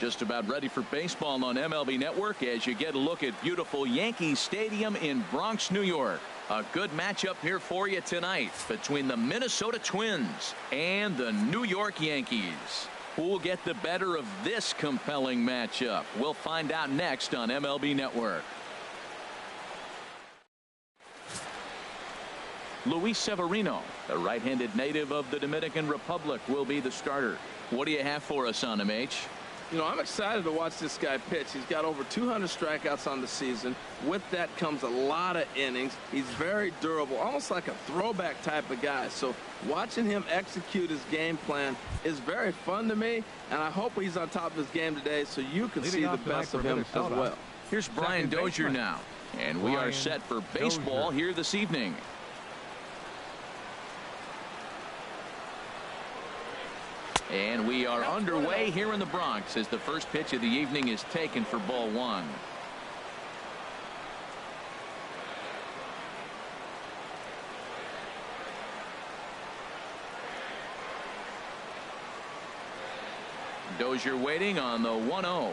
Just about ready for baseball on MLB Network as you get a look at beautiful Yankee Stadium in Bronx, New York. A good matchup here for you tonight between the Minnesota Twins and the New York Yankees. Who will get the better of this compelling matchup? We'll find out next on MLB Network. Luis Severino, the right-handed native of the Dominican Republic, will be the starter. What do you have for us on him, H? You know, I'm excited to watch this guy pitch. He's got over 200 strikeouts on the season. With that comes a lot of innings. He's very durable, almost like a throwback type of guy. So watching him execute his game plan is very fun to me, and I hope he's on top of his game today so you can see the best of him as well. Here's Brian Dozier now, and we are set for baseball here this evening. And we are underway here in the Bronx as the first pitch of the evening is taken for ball one. Dozier waiting on the 1-0.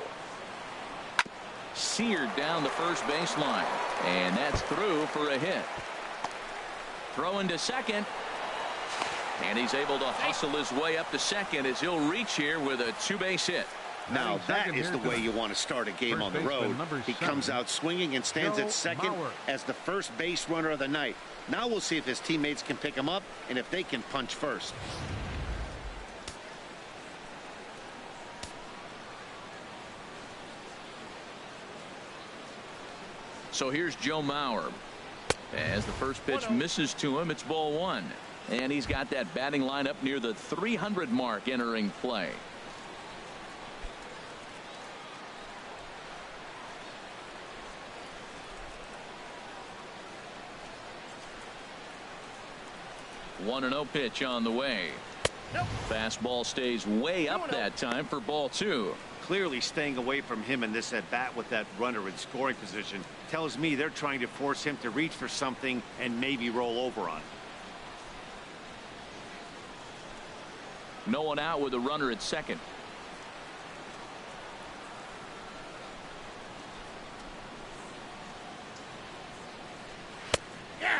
Seared down the first baseline, and that's through for a hit. Throw into second. And he's able to hustle his way up to second as he'll reach here with a two-base hit. Now that is the way you want to start a game on the road. He comes out swinging and stands at second as the first base runner of the night. Now we'll see if his teammates can pick him up and if they can punch first. So here's Joe Mauer. As the first pitch misses to him, it's ball one. And he's got that batting lineup near the 300 mark entering play. One and 0 pitch on the way. Fastball stays way up that time for ball two. Clearly staying away from him in this at bat with that runner in scoring position tells me they're trying to force him to reach for something and maybe roll over on it. No one out with a runner at second.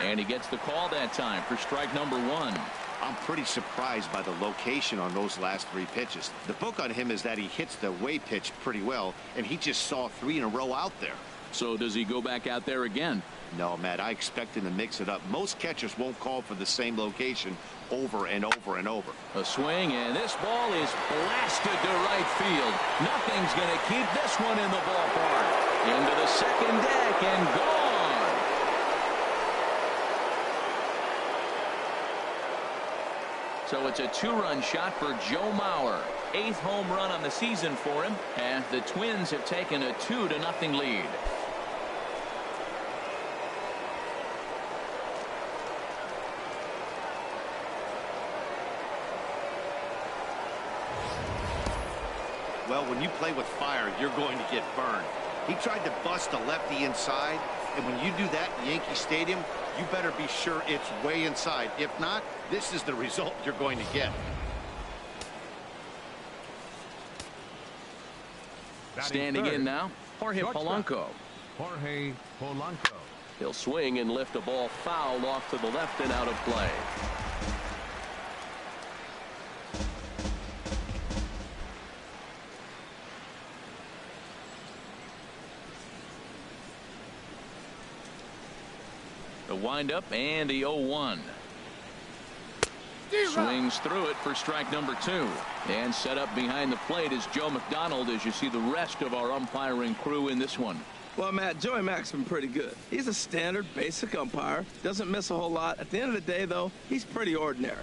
And he gets the call that time for strike number one. I'm pretty surprised by the location on those last three pitches. The book on him is that he hits the way pitch pretty well, and he just saw three in a row out there. So does he go back out there again? No, Matt, I expect him to mix it up. Most catchers won't call for the same location over and over and over. A swing, and this ball is blasted to right field. Nothing's going to keep this one in the ballpark. Into the second deck and gone. So it's a two-run shot for Joe Mauer. 8th home run on the season for him, and the Twins have taken a 2-0 lead. Well, when you play with fire, you're going to get burned. He tried to bust a lefty inside, and when you do that in Yankee Stadium, you better be sure it's way inside. If not, this is the result you're going to get. Standing in now, Jorge Polanco. Jorge Polanco. He'll swing and lift a ball foul off to the left and out of play. The windup and the 0-1. Swings through it for strike number two. And set up behind the plate is Joe McDonald as you see the rest of our umpiring crew in this one. Well, Matt, Joey Mack's been pretty good. He's a standard, basic umpire. Doesn't miss a whole lot. At the end of the day, though, he's pretty ordinary.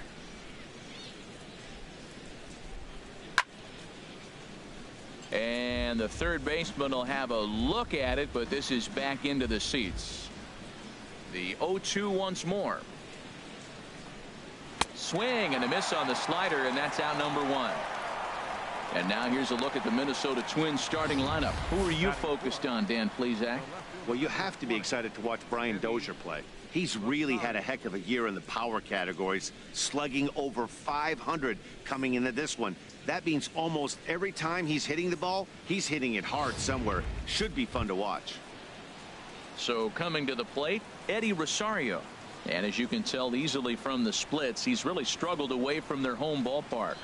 And the third baseman will have a look at it, but this is back into the seats. The 0-2 once more. Swing and a miss on the slider, and that's out number one. And now here's a look at the Minnesota Twins starting lineup. Who are you focused on, Dan Plesac? Well, you have to be excited to watch Brian Dozier play. He's really had a heck of a year in the power categories, slugging over 500 coming into this one. That means almost every time he's hitting the ball, he's hitting it hard somewhere. Should be fun to watch. So coming to the plate, Eddie Rosario. And as you can tell easily from the splits, he's really struggled away from their home ballpark.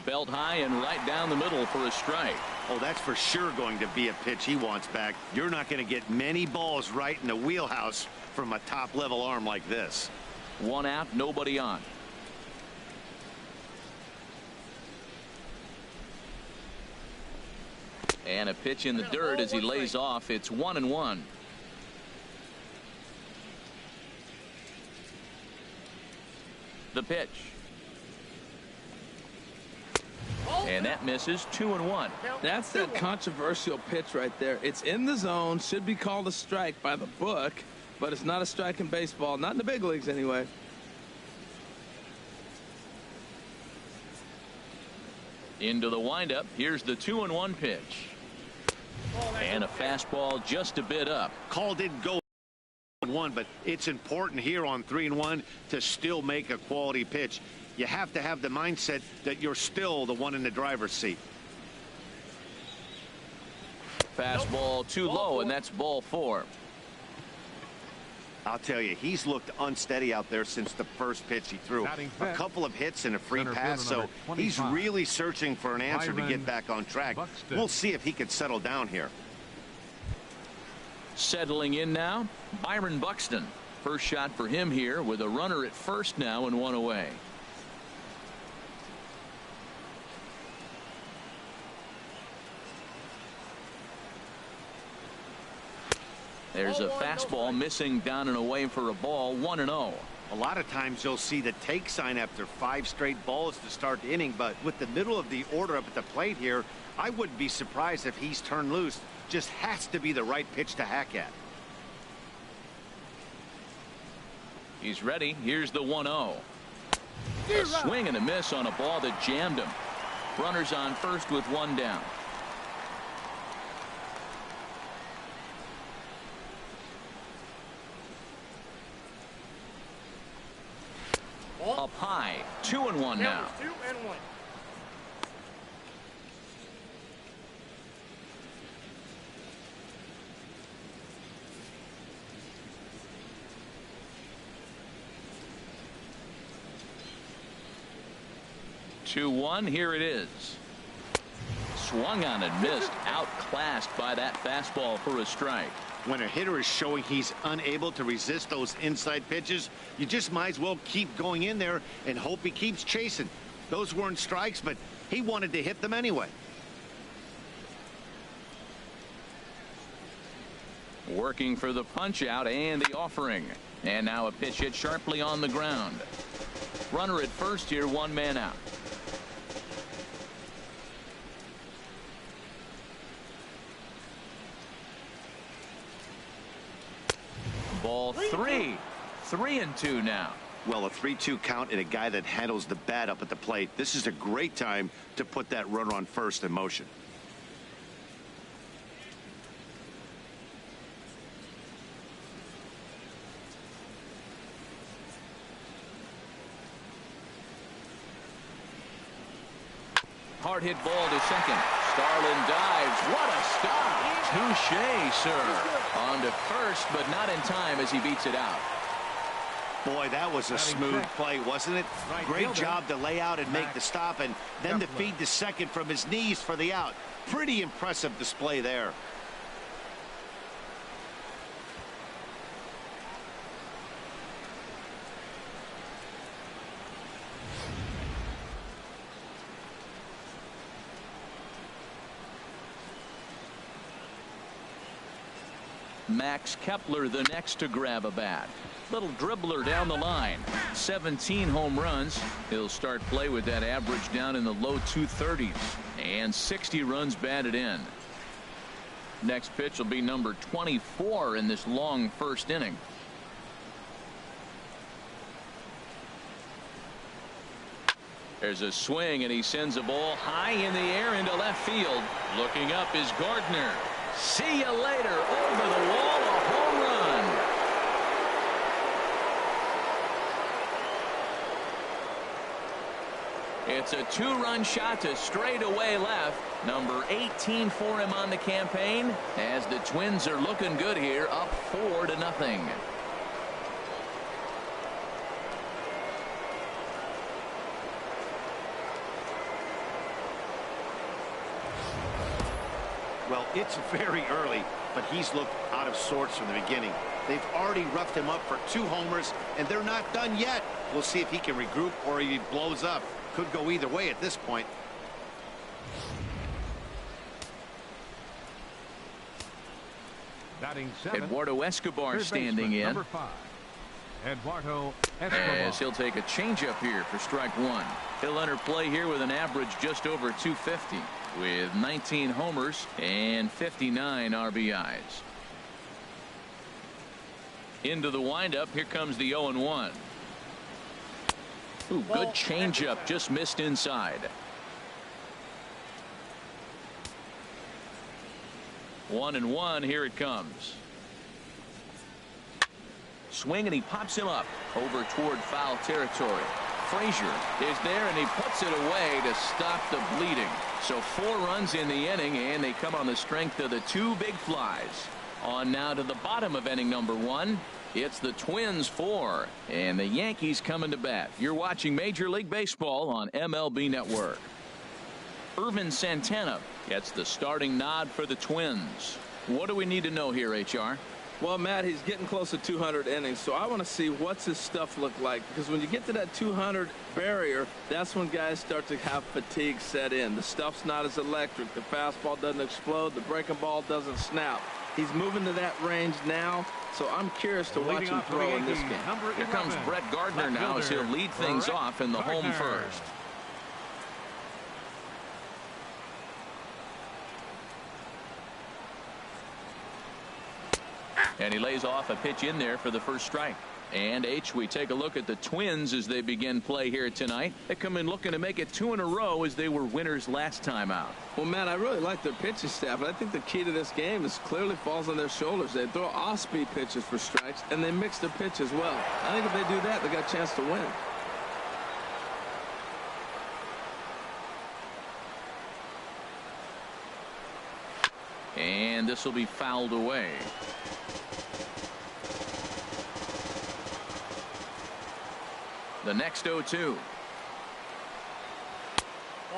Belt high and right down the middle for a strike. Oh, that's for sure going to be a pitch he wants back. You're not going to get many balls right in the wheelhouse from a top-level arm like this. One out, nobody on. And a pitch in the dirt as he lays off. It's 1-1. The pitch. And that misses. 2-1. That's that controversial pitch right there. It's in the zone, should be called a strike by the book, but it's not a strike in baseball, not in the big leagues anyway. Into the windup. Here's the 2-1 pitch. And a fastball just a bit up. Call didn't go 1, but it's important here on 3-1 to still make a quality pitch. You have to have the mindset that you're still the one in the driver's seat. Fastball too low, and that's ball 4. I'll tell you, he's looked unsteady out there since the first pitch he threw. A couple of hits and a free pass, so he's really searching for an answer to get back on track. We'll see if he can settle down here. Settling in now, Byron Buxton. First shot for him here with a runner at first now and one away. There's a fastball missing down and away for a ball. 1-0. A lot of times you'll see the take sign after 5 straight balls to start the inning, but with the middle of the order up at the plate here, I wouldn't be surprised if he's turned loose. Just has to be the right pitch to hack at. He's ready. Here's the 1-0. A swing and a miss on a ball that jammed him. Runners on first with one down. Up high. 2-1 now. 2-1. 2-1. Here it is. Swung on and missed. Outclassed by that fastball for a strike. When a hitter is showing he's unable to resist those inside pitches, you just might as well keep going in there and hope he keeps chasing. Those weren't strikes, but he wanted to hit them anyway. Working for the punch out and the offering. And now a pitch hit sharply on the ground. Runner at first here, one man out. Ball 3. 3-2 now. Well, a 3-2 count and a guy that handles the bat up at the plate. This is a great time to put that runner on first in motion. Hard hit ball to second. Starlin dives. What a stop. Touche, sir. On to first, but not in time as he beats it out. Boy, that was a smooth play, wasn't it? Great job to lay out and make the stop, and then to feed to second from his knees for the out. Pretty impressive display there. Max Kepler the next to grab a bat. Little dribbler down the line. 17 home runs. He'll start play with that average down in the low 230s. And 60 runs batted in. Next pitch will be number 24 in this long first inning. There's a swing, and he sends a ball high in the air into left field. Looking up is Gardner. See you later. Over the wall, a home run. It's a two-run shot to straightaway left. Number 18 for him on the campaign, as the Twins are looking good here, up 4-0. Well, it's very early, but he's looked out of sorts from the beginning. They've already roughed him up for 2 homers, and they're not done yet. We'll see if he can regroup or he blows up. Could go either way at this point. Batting 7th, Eduardo Escobar third standing baseman, in. number 5. Eduardo Escobar. As he'll take a changeup here for strike 1. He'll enter play here with an average just over 250, with 19 homers and 59 RBIs. Into the windup. Here comes the 0-1. Ooh, good changeup, just missed inside. 1-1. Here it comes. Swing, and he pops him up over toward foul territory. Frazier is there, and he puts it away to stop the bleeding. So 4 runs in the inning, and they come on the strength of the 2 big flies. On now to the bottom of inning number 1. It's the Twins 4 and the Yankees coming to bat. You're watching Major League Baseball on MLB Network. Irvin Santana gets the starting nod for the Twins. What do we need to know here, HR? Well, Matt, he's getting close to 200 innings, so I want to see what's his stuff look like, because when you get to that 200 barrier, that's when guys start to have fatigue set in. The stuff's not as electric. The fastball doesn't explode. The breaking ball doesn't snap. He's moving to that range now, so I'm curious to watch him throw in this game. Here comes Brett Gardner now, as he'll lead things off in the home first. And he lays off a pitch in there for the first strike. And we take a look at the Twins as they begin play here tonight. They come in looking to make it 2 in a row, as they were winners last time out. Well, Matt, I really like their pitching staff, and I think the key to this game is clearly falls on their shoulders. They throw off-speed pitches for strikes, and they mix their pitch as well. I think if they do that, they got a chance to win. And this will be fouled away. The next 0-2.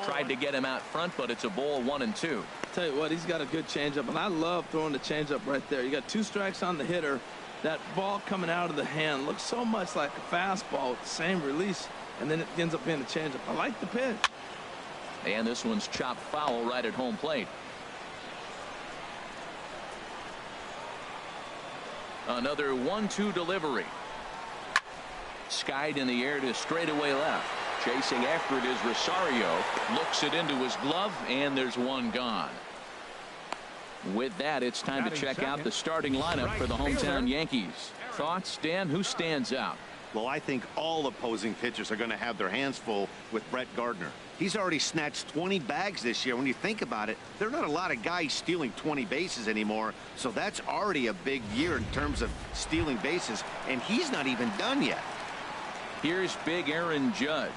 Tried to get him out front, but it's a ball 1-2. Tell you what, he's got a good changeup, and I love throwing the changeup right there. You got 2 strikes on the hitter. That ball coming out of the hand looks so much like a fastball with the same release, and then it ends up being a changeup. I like the pitch. And this one's chopped foul right at home plate. Another 1-2 delivery. Skied in the air to straightaway left. Chasing after it is Rosario. Looks it into his glove, and there's one gone. With that, it's time to check out the starting lineup for the hometown Yankees. Thoughts, Dan? Who stands out? Well, I think all opposing pitchers are going to have their hands full with Brett Gardner. He's already snatched 20 bags this year. When you think about it, there are not a lot of guys stealing 20 bases anymore. So that's already a big year in terms of stealing bases, and he's not even done yet. Here's big Aaron Judge.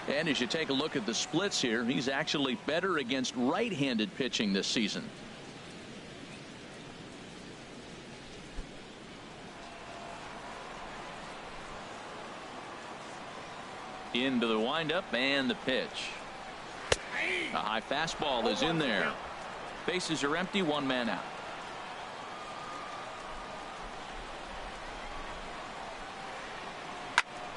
And as you take a look at the splits here, he's actually better against right-handed pitching this season. Into the windup and the pitch. A high fastball is in there. Bases are empty, 1 man out.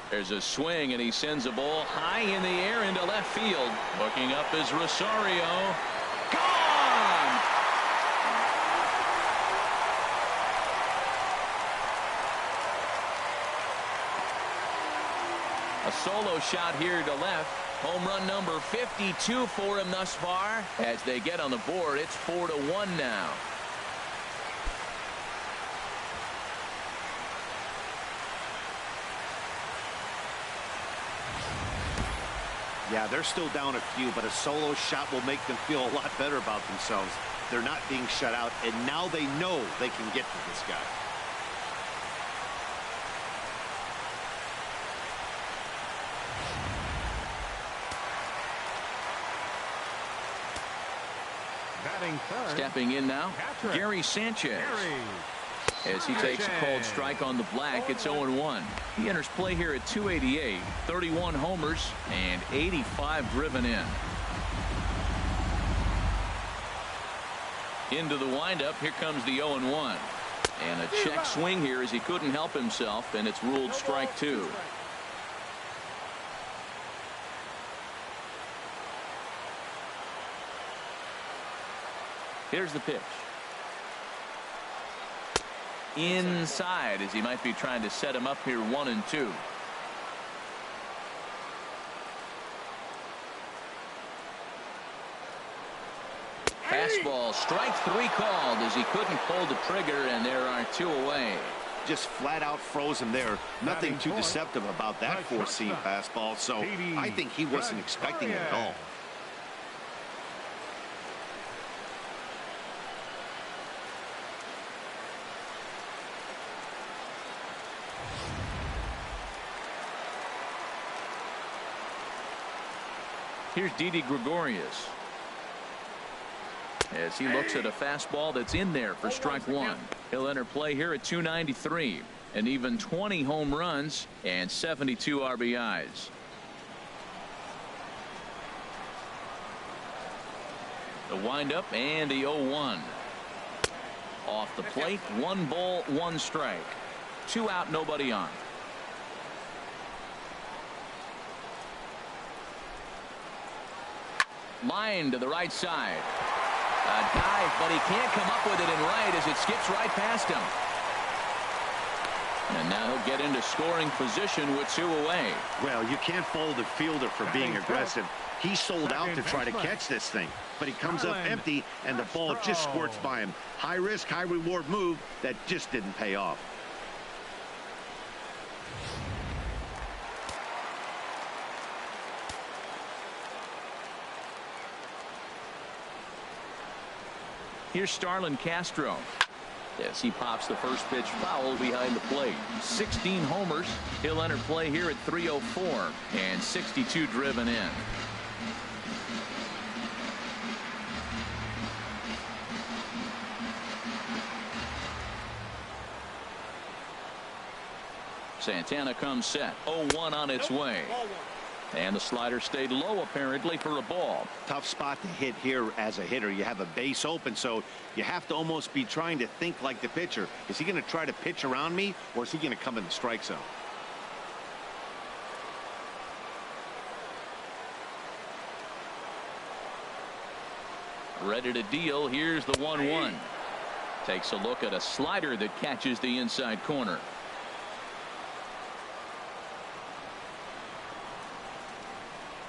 There's a swing, and he sends a ball high in the air into left field. Looking up is Rosario. Gone! A solo shot here to left. Home run number 52 for him thus far. As they get on the board, it's 4-1 now. Yeah, they're still down a few, but a solo shot will make them feel a lot better about themselves. They're not being shut out, and now they know they can get to this guy. Batting third. Stepping in now, Gary Sanchez. As he takes a cold strike on the black, it's 0-1. He enters play here at 288, 31 homers, and 85 driven in. Into the windup, here comes the 0-1. And a check swing here as he couldn't help himself, and it's ruled strike two. Here's the pitch. Inside, as he might be trying to set him up here 1-2. Fastball, strike three called as he couldn't pull the trigger, and there are two away. Just flat out frozen there. Nothing too deceptive about that four-seam fastball, so I think he wasn't expecting it at all. Here's Didi Gregorius as he looks at a fastball that's in there for strike one. He'll enter play here at 293, and even 20 home runs and 72 RBIs. The windup and the 0-1. Off the plate, 1 ball, 1 strike. 2 out, nobody on. Line to the right side. A dive, but he can't come up with it in right as it skips right past him. And now he'll get into scoring position with 2 away. Well, you can't fault the fielder for being aggressive. He sold out to try to catch this thing, but he comes up empty, and the ball just squirts by him. High risk, high reward move that just didn't pay off. Here's Starlin Castro as he pops the first pitch foul behind the plate. 16 homers. He'll enter play here at 304 and 62 driven in. Santana comes set. 0-1 on its way. And the slider stayed low apparently for a ball. Tough spot to hit here as a hitter. You have a base open, so you have to almost be trying to think like the pitcher. Is he going to try to pitch around me, or is he going to come in the strike zone? Ready to deal. Here's the 1-1. Takes a look at a slider that catches the inside corner.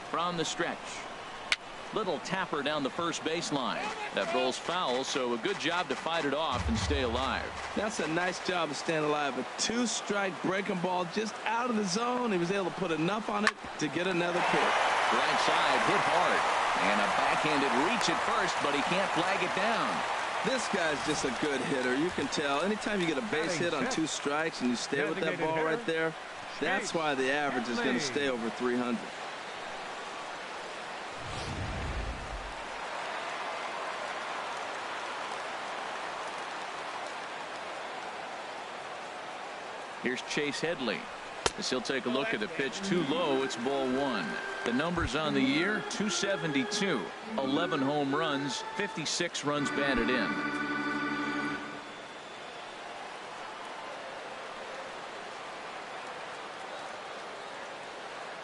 From the stretch. Little tapper down the first baseline. That rolls foul, so a good job to fight it off and stay alive. That's a nice job of staying alive. A 2-strike breaking ball just out of the zone. He was able to put enough on it to get another pitch. Right side, hit hard. And a backhanded reach at first, but he can't flag it down. This guy's just a good hitter. You can tell. Anytime you get a base hit on 2 strikes and you stay with that ball right there, that's why the average is going to stay over 300. Here's Chase Headley as he'll take a look at the pitch too low. It's ball 1. The numbers on the year: 272, 11 home runs, 56 runs batted in.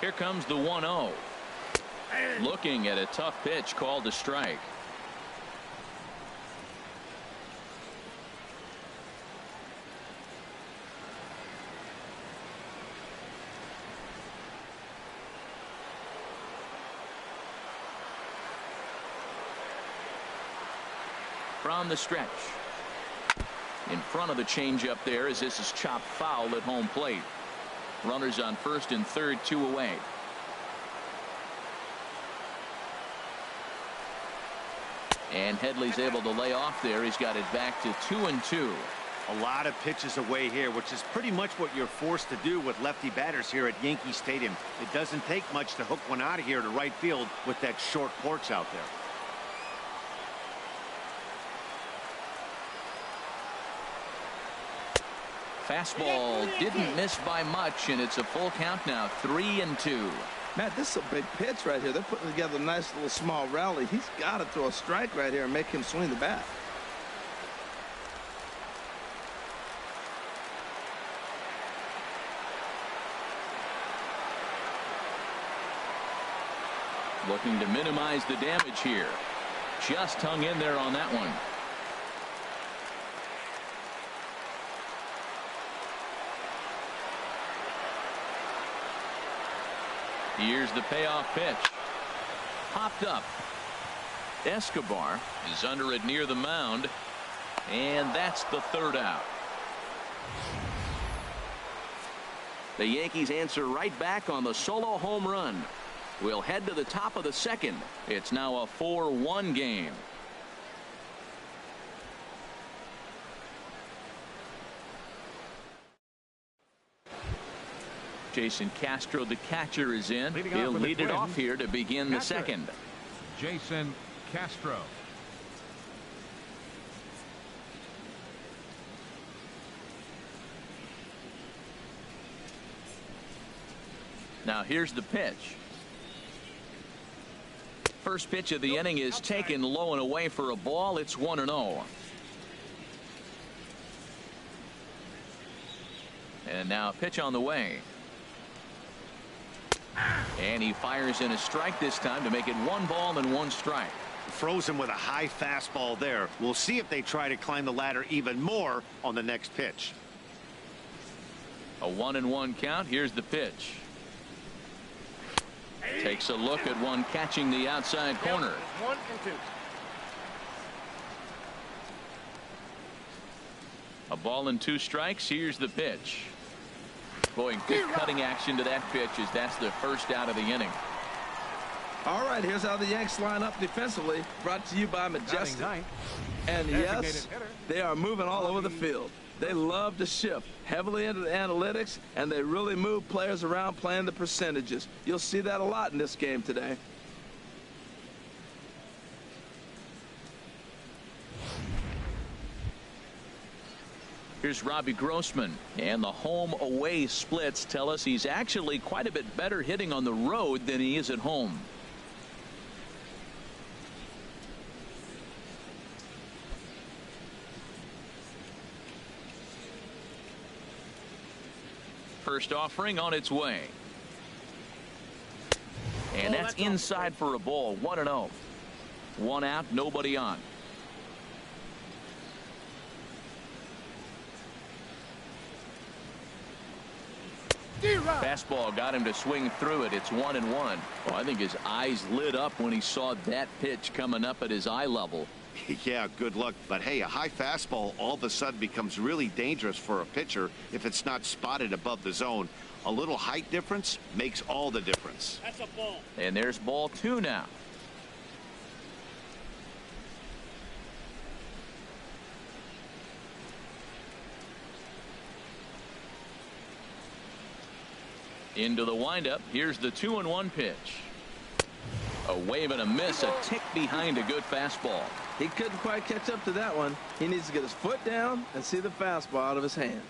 Here comes the 1-0. Looking at a tough pitch called a strike. From the stretch. In front of the changeup there as this is chopped foul at home plate. Runners on first and third, 2 away. And Headley's able to lay off there. He's got it back to 2-2. A lot of pitches away here, which is pretty much what you're forced to do with lefty batters here at Yankee Stadium. It doesn't take much to hook one out of here to right field with that short porch out there. Fastball didn't miss by much, and it's a full count now, 3-2. Matt, this is a big pitch right here. They're putting together a nice little small rally. He's got to throw a strike right here and make him swing the bat. Looking to minimize the damage here. Just hung in there on that one. Here's the payoff pitch. Popped up. Escobar is under it near the mound. And that's the third out. The Yankees answer right back on the solo home run. We'll head to the top of the second. It's now a 4-1 game. Jason Castro, the catcher, is in. He'll lead it off here to begin the second. Jason Castro. Now here's the pitch. First pitch of the inning is taken low and away for a ball. It's 1-0. And now a pitch on the way. And he fires in a strike this time to make it 1 ball and 1 strike. Frozen with a high fastball there. We'll see if they try to climb the ladder even more on the next pitch. A 1-1 count. Here's the pitch. Takes a look at one catching the outside corner. 1-2. A ball and 2 strikes. Here's the pitch. Boy, good cutting action to that pitch as that's the first out of the inning. All right, here's how the Yanks line up defensively. Brought to you by Majestic. And yes, they are moving all over the field. They love to shift heavily into the analytics, and they really move players around playing the percentages. You'll see that a lot in this game today. Here's Robbie Grossman, and the home away splits tell us he's actually quite a bit better hitting on the road than he is at home. First offering on its way. And that's inside for a ball. 1-0. 1 out, nobody on. Fastball got him to swing through it. It's 1-1. Oh, I think his eyes lit up when he saw that pitch coming up at his eye level. Yeah, good luck. But hey, a high fastball all of a sudden becomes really dangerous for a pitcher if it's not spotted above the zone. A little height difference makes all the difference. That's a ball. And there's ball 2 now. Into the windup. Here's the 2-1 pitch. A wave and a miss, a tick behind a good fastball. He couldn't quite catch up to that one. He needs to get his foot down and see the fastball out of his hand.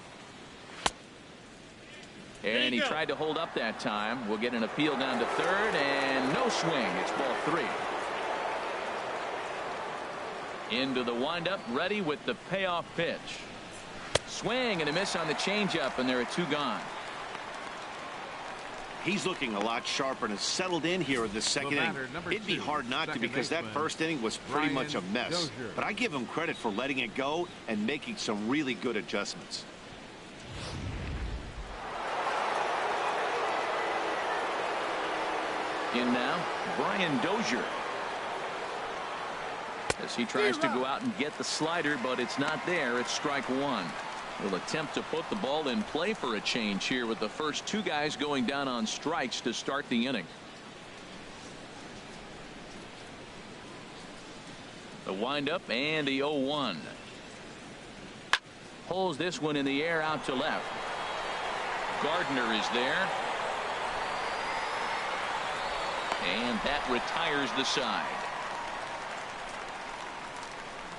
And he tried to hold up that time. We'll get an appeal down to third, and no swing. It's ball 3. Into the windup, ready with the payoff pitch. Swing and a miss on the changeup, and there are 2 gone. He's looking a lot sharper and has settled in here in the second inning. It'd be hard not to because that first inning was pretty much a mess. But I give him credit for letting it go and making some really good adjustments. In now, Brian Dozier. As he tries to go out and get the slider, but it's not there. It's strike 1. Will attempt to put the ball in play for a change here with the first 2 guys going down on strikes to start the inning. The windup and the 0-1. Pulls this one in the air out to left. Gardner is there. And that retires the side.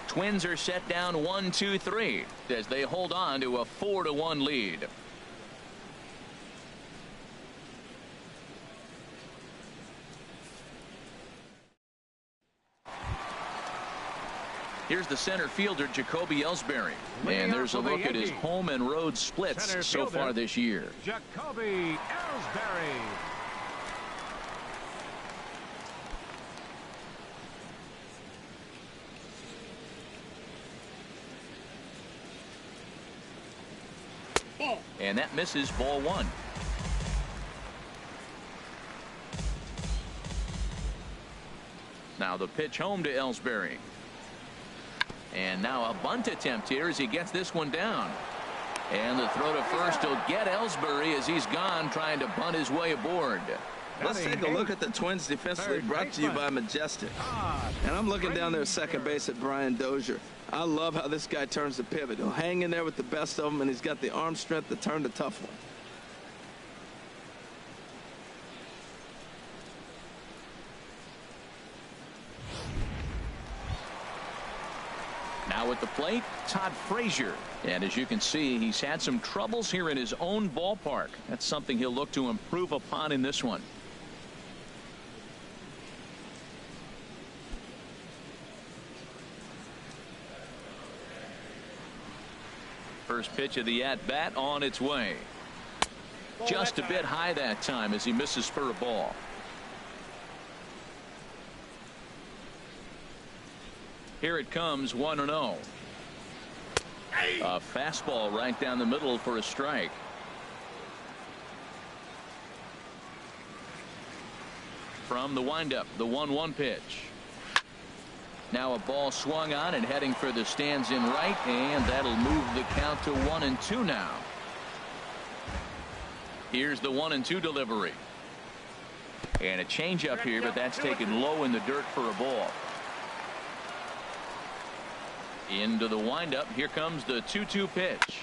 Twins are set down 1-2-3 as they hold on to a 4-1 lead. Here's the center fielder, Jacoby Ellsbury. And there's a look at his home and road splits so far this year. Jacoby Ellsbury. And that misses, ball 1. Now the pitch home to Ellsbury. And now a bunt attempt here as he gets this one down. And the throw to first will get Ellsbury as he's gone trying to bunt his way aboard. Let's take a look at the Twins defensively, brought to you by Majestic. And I'm looking down there at second base at Brian Dozier. I love how this guy turns the pivot. He'll hang in there with the best of them, and he's got the arm strength to turn the tough one. Now at the plate, Todd Frazier. And as you can see, he's had some troubles here in his own ballpark. That's something he'll look to improve upon in this one. First pitch of the at-bat on its way. Just a bit high that time as he misses for a ball. Here it comes, 1-0. A fastball right down the middle for a strike. From the windup, the 1-1 pitch. Now a ball swung on and heading for the stands in right, and that'll move the count to 1-2 now. Here's the 1-2 delivery. And a changeup here, but that's taken low in the dirt for a ball. Into the windup. Here comes the 2-2 pitch.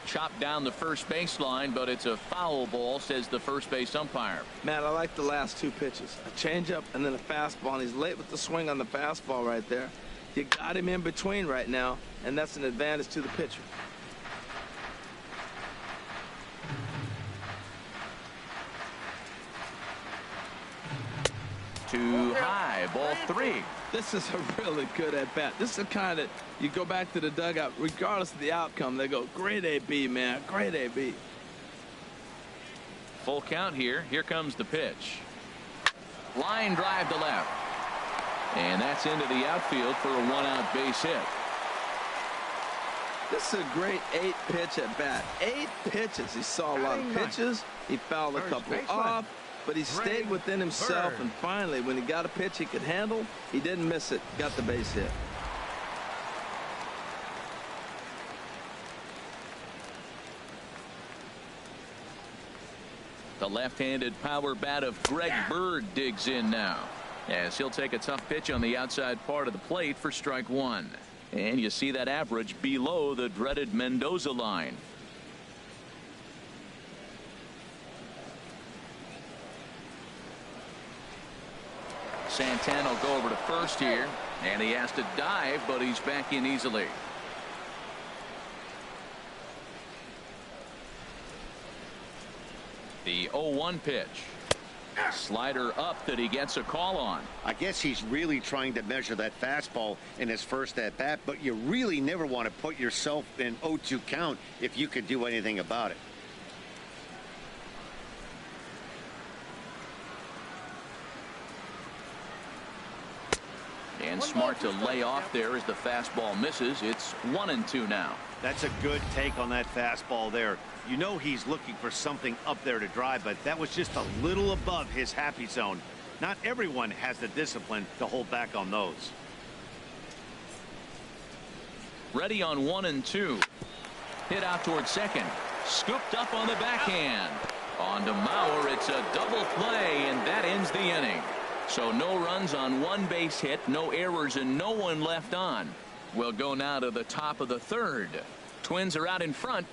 Chopped down the first baseline, but it's a foul ball, says the first base umpire. Matt, I like the last 2 pitches. A changeup and then a fastball, and he's late with the swing on the fastball right there. You got him in between right now, and that's an advantage to the pitcher. Too high, ball 3. This is a really good at-bat. This is the kind that you go back to the dugout, regardless of the outcome, they go, great AB, man, great AB. Full count here. Here comes the pitch. Line drive to left. And that's into the outfield for a 1-out base hit. This is a great 8-pitch at-bat. 8 pitches. He saw a lot of pitches. He fouled a couple off. But he stayed within himself, and finally, when he got a pitch he could handle, he didn't miss it, got the base hit. The left-handed power bat of Greg Bird digs in now, as he'll take a tough pitch on the outside part of the plate for strike 1. And you see that average below the dreaded Mendoza line. Santana will go over to first here, and he has to dive, but he's back in easily. The 0-1 pitch. Slider up that he gets a call on. I guess he's really trying to measure that fastball in his first at-bat, but you really never want to put yourself in 0-2 count if you could do anything about it. And smart to lay off there as the fastball misses. It's 1-2 now. That's a good take on that fastball there. You know he's looking for something up there to drive, but that was just a little above his happy zone. Not everyone has the discipline to hold back on those. Ready on 1-2. Hit out towards second. Scooped up on the backhand. On to Mauer. It's a double play, and that ends the inning. So no runs on one base hit, no errors, and no one left on. We'll go now to the top of the third. Twins are out in front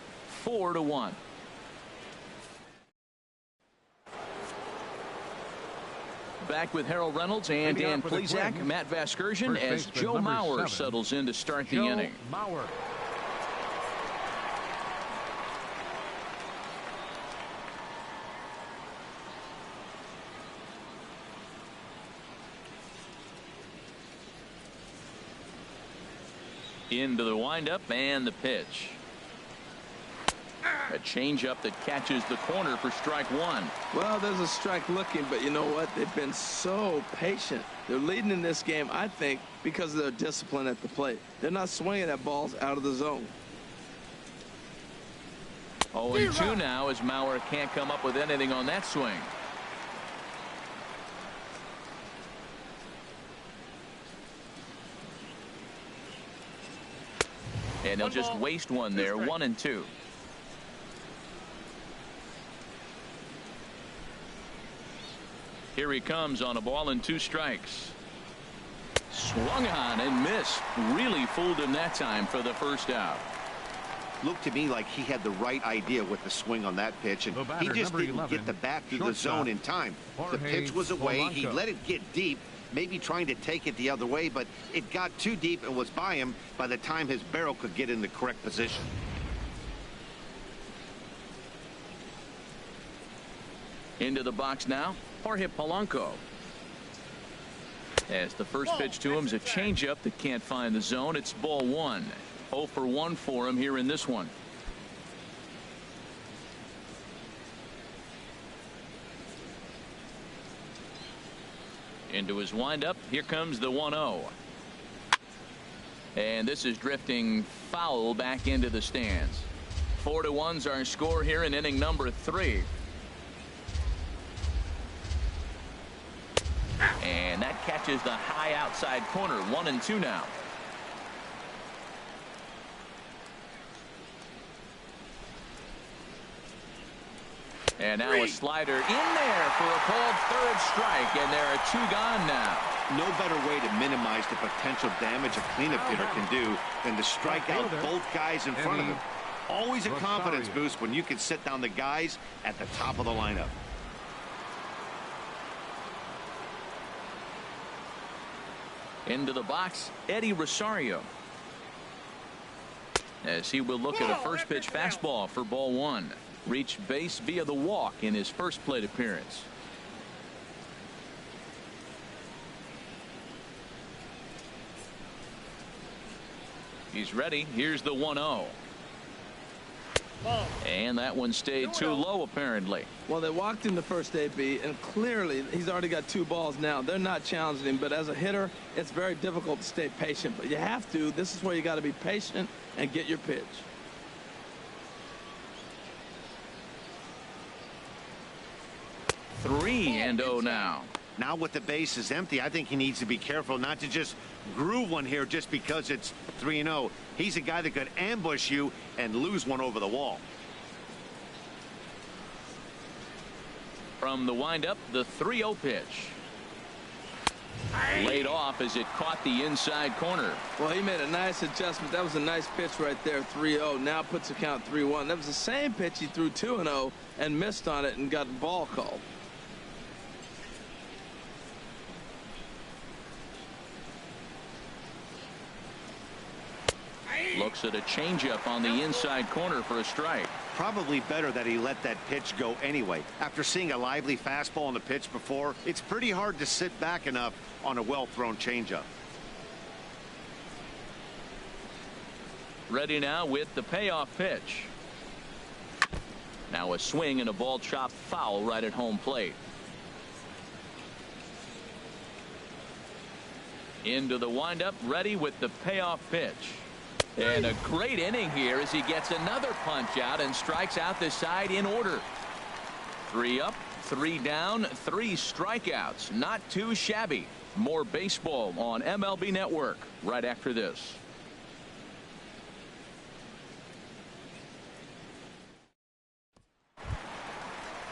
4-1. Back with Harold Reynolds and Dan Plesac, Matt Vasgersian, as Joe Mauer settles in to start the inning. Mauer. Into the windup and the pitch. A changeup that catches the corner for strike one. Well, there's a strike looking, but you know what? They've been so patient. They're leading in this game, I think, because of their discipline at the plate. They're not swinging at balls out of the zone. 0-2 now as Mauer can't come up with anything on that swing. And they'll just waste one there. 1-2. Here he comes on a ball and 2 strikes. Swung on and missed. Really fooled him that time for the first out. Looked to me like he had the right idea with the swing on that pitch, and he just didn't get the bat through the zone in time. The pitch was away. He let it get deep, maybe trying to take it the other way, but it got too deep and was by him by the time his barrel could get in the correct position. Into the box now, Jorge Polanco. As the first pitch to him is a changeup that can't find the zone. It's ball 1. 0 for 1 for him here in this one. Into his windup. Here comes the 1-0. And this is drifting foul back into the stands. 4-1's our score here in inning number 3. And that catches the high outside corner. 1-2 now. And now a slider in there for a called third strike, and there are 2 gone now. No better way to minimize the potential damage a cleanup hitter can do than to strike out both guys in front of him. Always a confidence boost when you can sit down the guys at the top of the lineup. Into the box, Eddie Rosario. As he will look at a first pitch fastball for ball 1. Reached base via the walk in his first plate appearance. He's ready. Here's the 1-0. And that one stayed too low, apparently. Well, they walked in the first AB, and clearly he's already got 2 balls now. They're not challenging him, but as a hitter, it's very difficult to stay patient. But you have to. This is where you got to be patient and get your pitch. Three and 0 now. Now with the bases empty, I think he needs to be careful not to just groove one here just because it's 3-0. He's a guy that could ambush you and lose one over the wall. From the windup, the 3-0 pitch. Laid off as it caught the inside corner. Well, he made a nice adjustment. That was a nice pitch right there, 3-0. Now puts the count 3-1. That was the same pitch he threw 2-0 and missed on it and got the ball called. Looks at a changeup on the inside corner for a strike. Probably better that he let that pitch go anyway. After seeing a lively fastball on the pitch before, it's pretty hard to sit back enough on a well-thrown changeup. Ready now with the payoff pitch. Now a swing and a ball chopped foul right at home plate. Into the windup, ready with the payoff pitch. And a great inning here as he gets another punch out and strikes out the side in order. 3 up, 3 down, 3 strikeouts. Not too shabby. More baseball on MLB Network right after this.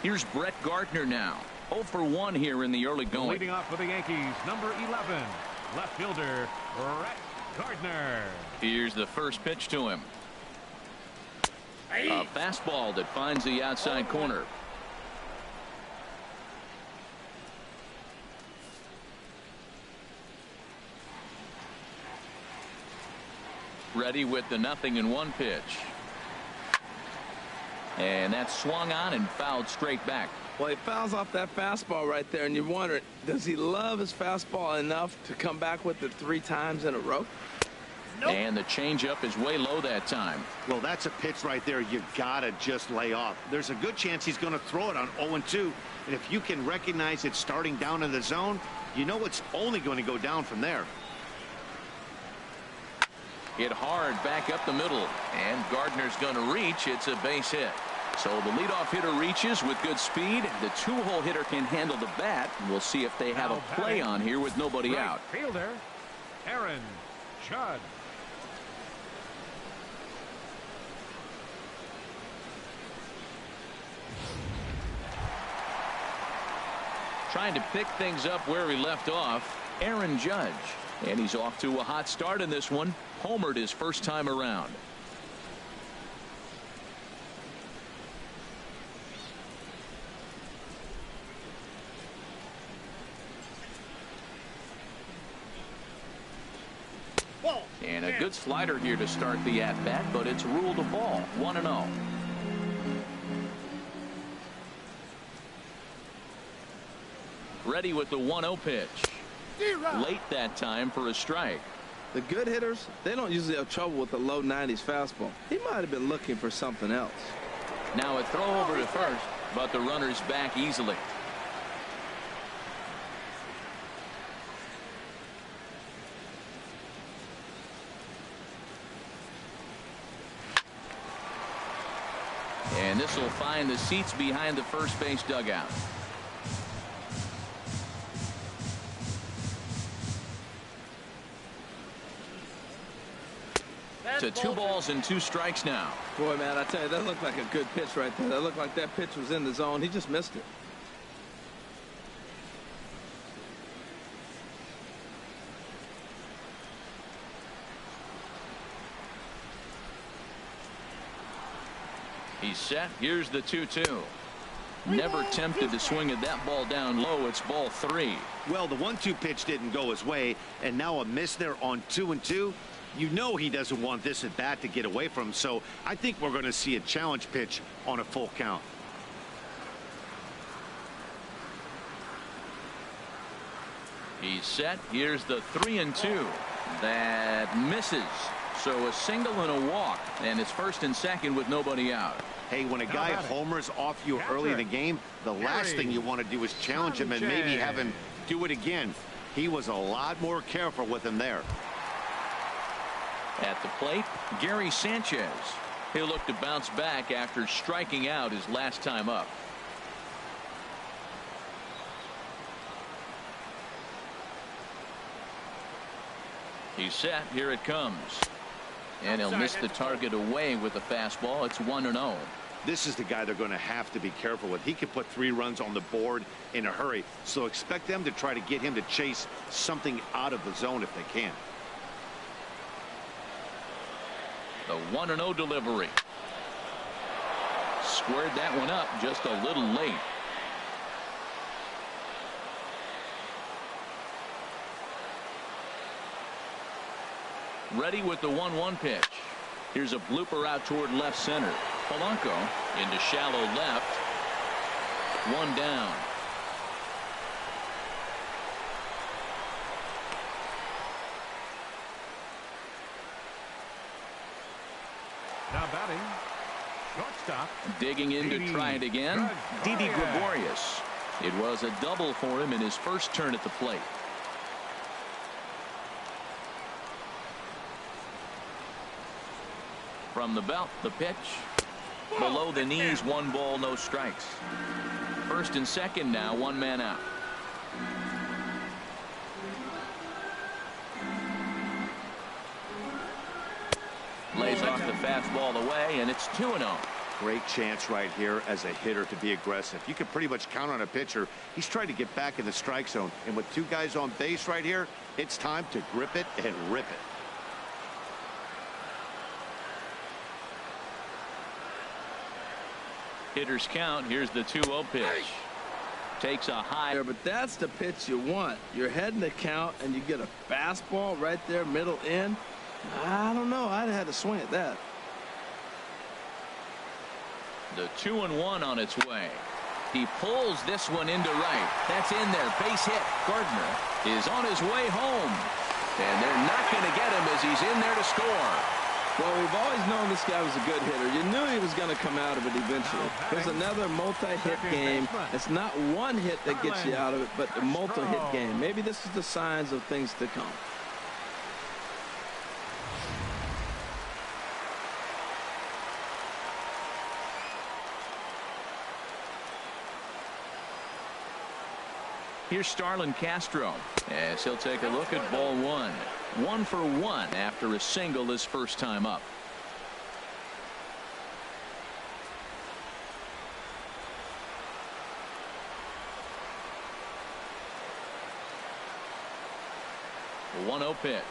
Here's Brett Gardner now. 0 for 1 here in the early going. Leading off for the Yankees, number 11, left fielder, Brett Gardner. Here's the first pitch to him. A fastball that finds the outside corner. Ready with the 0-1 pitch. And that's swung on and fouled straight back. Well, he fouls off that fastball right there, and you're wondering, does he love his fastball enough to come back with it 3 times in a row? Nope. And the changeup is way low that time. Well, that's a pitch right there you gotta just lay off. There's a good chance he's going to throw it on 0-2, and if you can recognize it starting down in the zone, you know it's only going to go down from there. Hit hard back up the middle, and Gardner's going to reach. It's a base hit. So the leadoff hitter reaches with good speed. The 2-hole hitter can handle the bat. We'll see if they have a play on here with nobody out. Fielder, Aaron Judd. Trying to pick things up where he left off, Aaron Judge. And he's off to a hot start in this one. Homered his first time around. And a good slider here to start the at-bat, but it's ruled a ball. 1-0. Ready with the 1-0 pitch. Late that time for a strike. The good hitters, they don't usually have trouble with the low 90s fastball. He might have been looking for something else. Now a throw over to first, but the runner's back easily. And this will find the seats behind the first base dugout. To 2 balls and 2 strikes now. Boy, man, I tell you, that looked like a good pitch right there. That looked like that pitch was in the zone. He just missed it. He's set. Here's the 2-2. Never tempted to swing at that ball down low. It's ball 3. Well, the 1-2 pitch didn't go his way, and now a miss there on 2-2. You know he doesn't want this at bat to get away from him, so I think we're going to see a challenge pitch on a full count. He's set. Here's the 3-2. That misses. So a single and a walk, and it's first and second with nobody out. Hey, when a guy homers off you early in the game, the last thing you want to do is challenge him and maybe have him do it again. He was a lot more careful with him there. At the plate, Gary Sanchez. He'll look to bounce back after striking out his last time up. He's set. Here it comes. And he'll miss the target away with the fastball. It's 1-0. This is the guy they're going to have to be careful with. He can put 3 runs on the board in a hurry, so expect them to try to get him to chase something out of the zone if they can. The 1-0 delivery. Squared that one up just a little late. Ready with the 1-1 pitch. Here's a blooper out toward left center. Polanco into shallow left. 1 down. Now batting, shortstop. Digging in to try it again. Didi Gregorius. It was a double for him in his first turn at the plate. From the belt, the pitch. Below the knees, 1 ball, no strikes. First and second now, 1 man out. Lays off the fastball away, and it's 2-0. Great chance right here as a hitter to be aggressive. You can pretty much count on a pitcher. He's trying to get back in the strike zone. And with two guys on base right here, it's time to grip it and rip it. Hitters count. Here's the 2-0 pitch. Takes a high. But that's the pitch you want. You're heading the count, and you get a fastball right there, middle in. I don't know. I'd have had to swing at that. The 2-1 on its way. He pulls this one into right. That's in there. Base hit. Gardner is on his way home. And they're not going to get him as he's in there to score. Well, we've always known this guy was a good hitter. You knew he was going to come out of it eventually. There's another multi-hit game. It's not one hit that gets you out of it, but a multi-hit game. Maybe this is the signs of things to come. Here's Starlin Castro as he'll take a look at ball one. 1 for 1 after a single his first time up. The 1-0 pitch.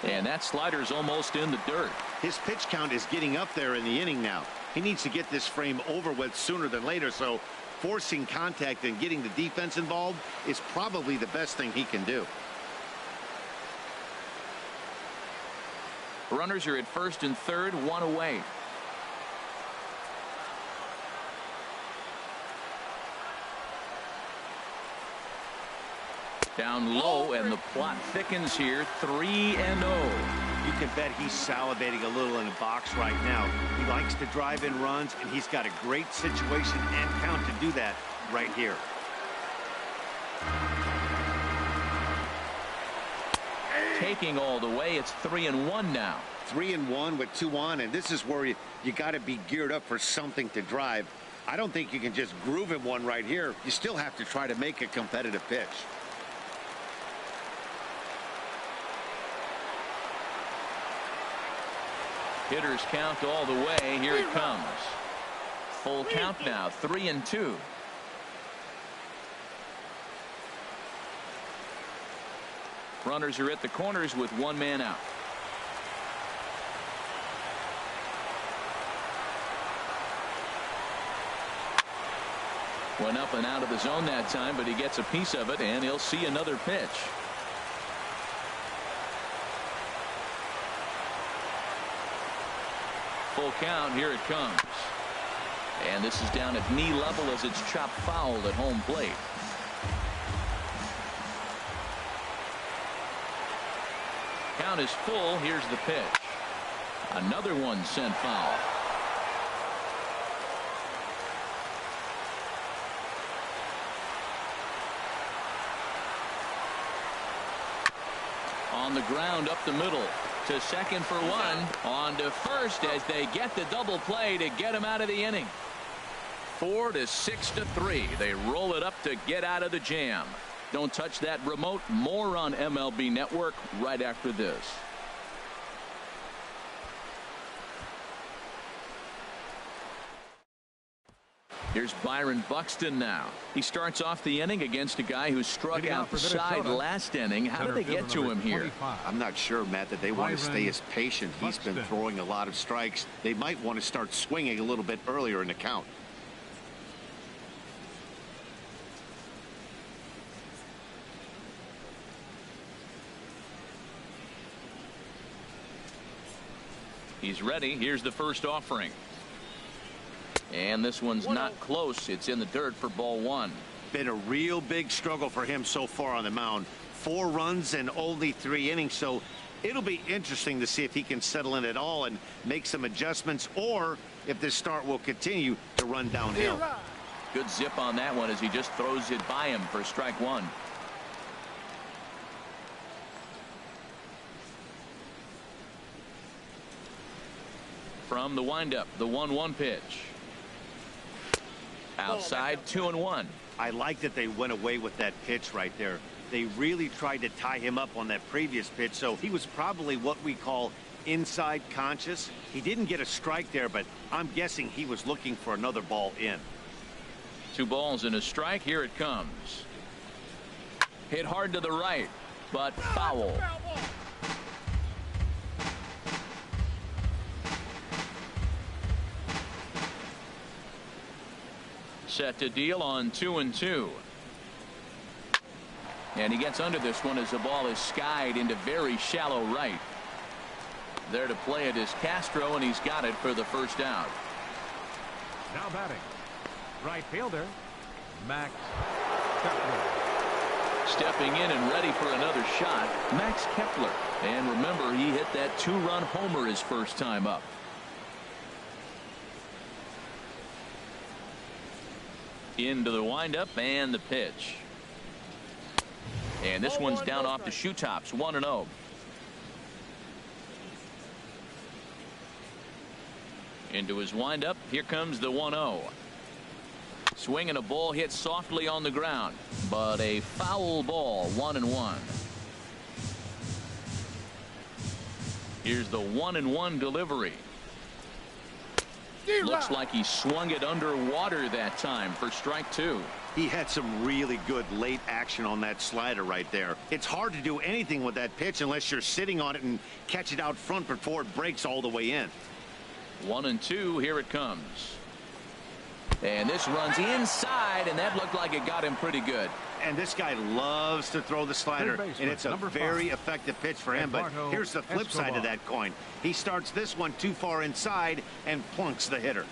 And that slider's almost in the dirt. His pitch count is getting up there in the inning now. He needs to get this frame over with sooner than later, so forcing contact and getting the defense involved is probably the best thing he can do. Runners are at first and third, 1 away. Down low, and the plot thickens here. 3-0. You can bet he's salivating a little in the box right now. He likes to drive in runs, and he's got a great situation and count to do that right here. Taking all the way, it's 3-1 now. 3-1 with 2 on, and this is where you got to be geared up for something to drive. I don't think you can just groove him one right here. You still have to try to make a competitive pitch. Hitters count all the way. Here it comes. Full count now. 3-2. Runners are at the corners with 1 man out. Went up and out of the zone that time, but he gets a piece of it, and he'll see another pitch. Full count. Here it comes. And this is down at knee level as it's chopped foul at home plate. Count is full. Here's the pitch. Another one sent foul. On the ground up the middle. To second for 1. On to first as they get the double play to get him out of the inning. 4-6-3. They roll it up to get out of the jam. Don't touch that remote. More on MLB Network right after this. Here's Byron Buxton now. He starts off the inning against a guy who struck outside last inning. How did they get to him here? I'm not sure, Matt, that they want to stay as patient. He's been throwing a lot of strikes. They might want to start swinging a little bit earlier in the count. He's ready. Here's the first offering. And this one's not close. It's in the dirt for ball 1. Been a real big struggle for him so far on the mound. 4 runs and only 3 innings, so it'll be interesting to see if he can settle in at all and make some adjustments, or if this start will continue to run downhill. Good zip on that one as he just throws it by him for strike 1. From the windup, the 1-1 pitch. Outside, 2-1. I like that they went away with that pitch right there. They really tried to tie him up on that previous pitch, so he was probably what we call inside conscious. He didn't get a strike there, but I'm guessing he was looking for another ball in. 2 balls and a strike. Here it comes. Hit hard to the right, but foul. Set to deal on 2-2. And he gets under this one as the ball is skied into very shallow right. There to play it is Castro, and he's got it for the first out. Now batting, right fielder, Max Kepler. Stepping in and ready for another shot, Max Kepler. And remember, he hit that 2-run homer his first time up. Into the windup and the pitch. And this one's down off the shoe tops. 1-0. Into his windup. Here comes the 1-0. Swing and a ball hit softly on the ground, but a foul ball. 1-1. Here's the 1-1 delivery. Looks like he swung it underwater that time for strike 2. He had some really good late action on that slider right there. It's hard to do anything with that pitch unless you're sitting on it and catch it out front before it breaks all the way in. 1-2. Here it comes. And this runs inside, and that looked like it got him pretty good. And this guy loves to throw the slider, and it's a very effective pitch for him. But here's the flip side of that coin. He starts this one too far inside and plunks the hitter.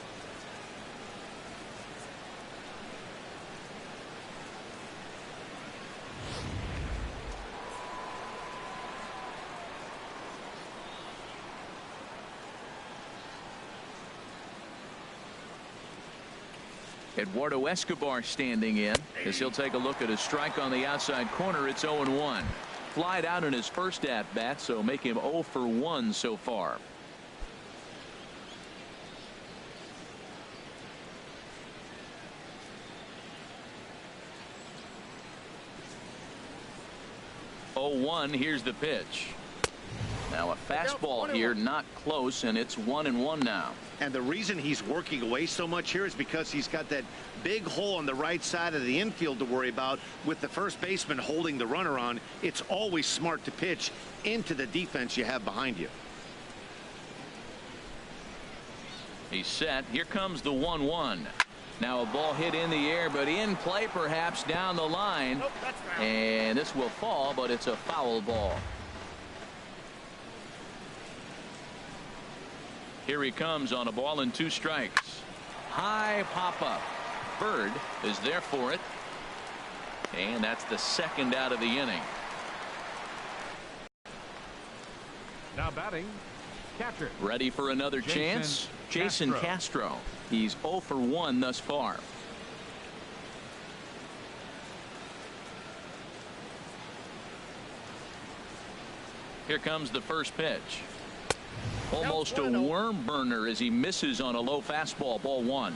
Eduardo Escobar standing in as he'll take a look at a strike on the outside corner. It's 0-1. Flied out in his first at bat, so make him 0 for 1 so far. Here's the pitch. Now a fastball here, not close, and it's 1-1 now. And the reason he's working away so much here is because he's got that big hole on the right side of the infield to worry about. With the first baseman holding the runner on, it's always smart to pitch into the defense you have behind you. He's set. Here comes the 1-1. Now a ball hit in the air, but in play perhaps down the line. And this will fall, but it's a foul ball. Here he comes on a ball and 2 strikes. High pop up. Bird is there for it. And that's the second out of the inning. Now batting, catcher. Ready for another chance. Jason Castro. He's 0 for 1 thus far. Here comes the first pitch. Almost a worm burner as he misses on a low fastball. Ball 1.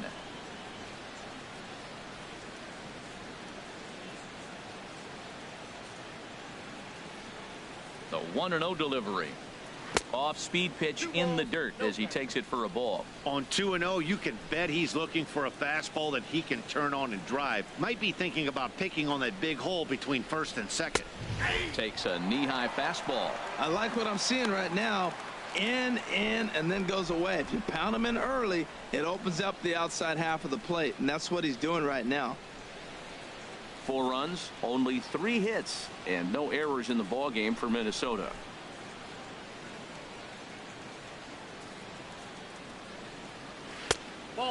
The 1-0 delivery. Off speed pitch in the dirt as he takes it for a ball. On 2-0, you can bet he's looking for a fastball that he can turn on and drive. Might be thinking about picking on that big hole between first and second. Takes a knee-high fastball. I like what I'm seeing right now. In, and then goes away. If you pound him in early, it opens up the outside half of the plate, and that's what he's doing right now. 4 runs, only 3 hits, and no errors in the ball game for Minnesota.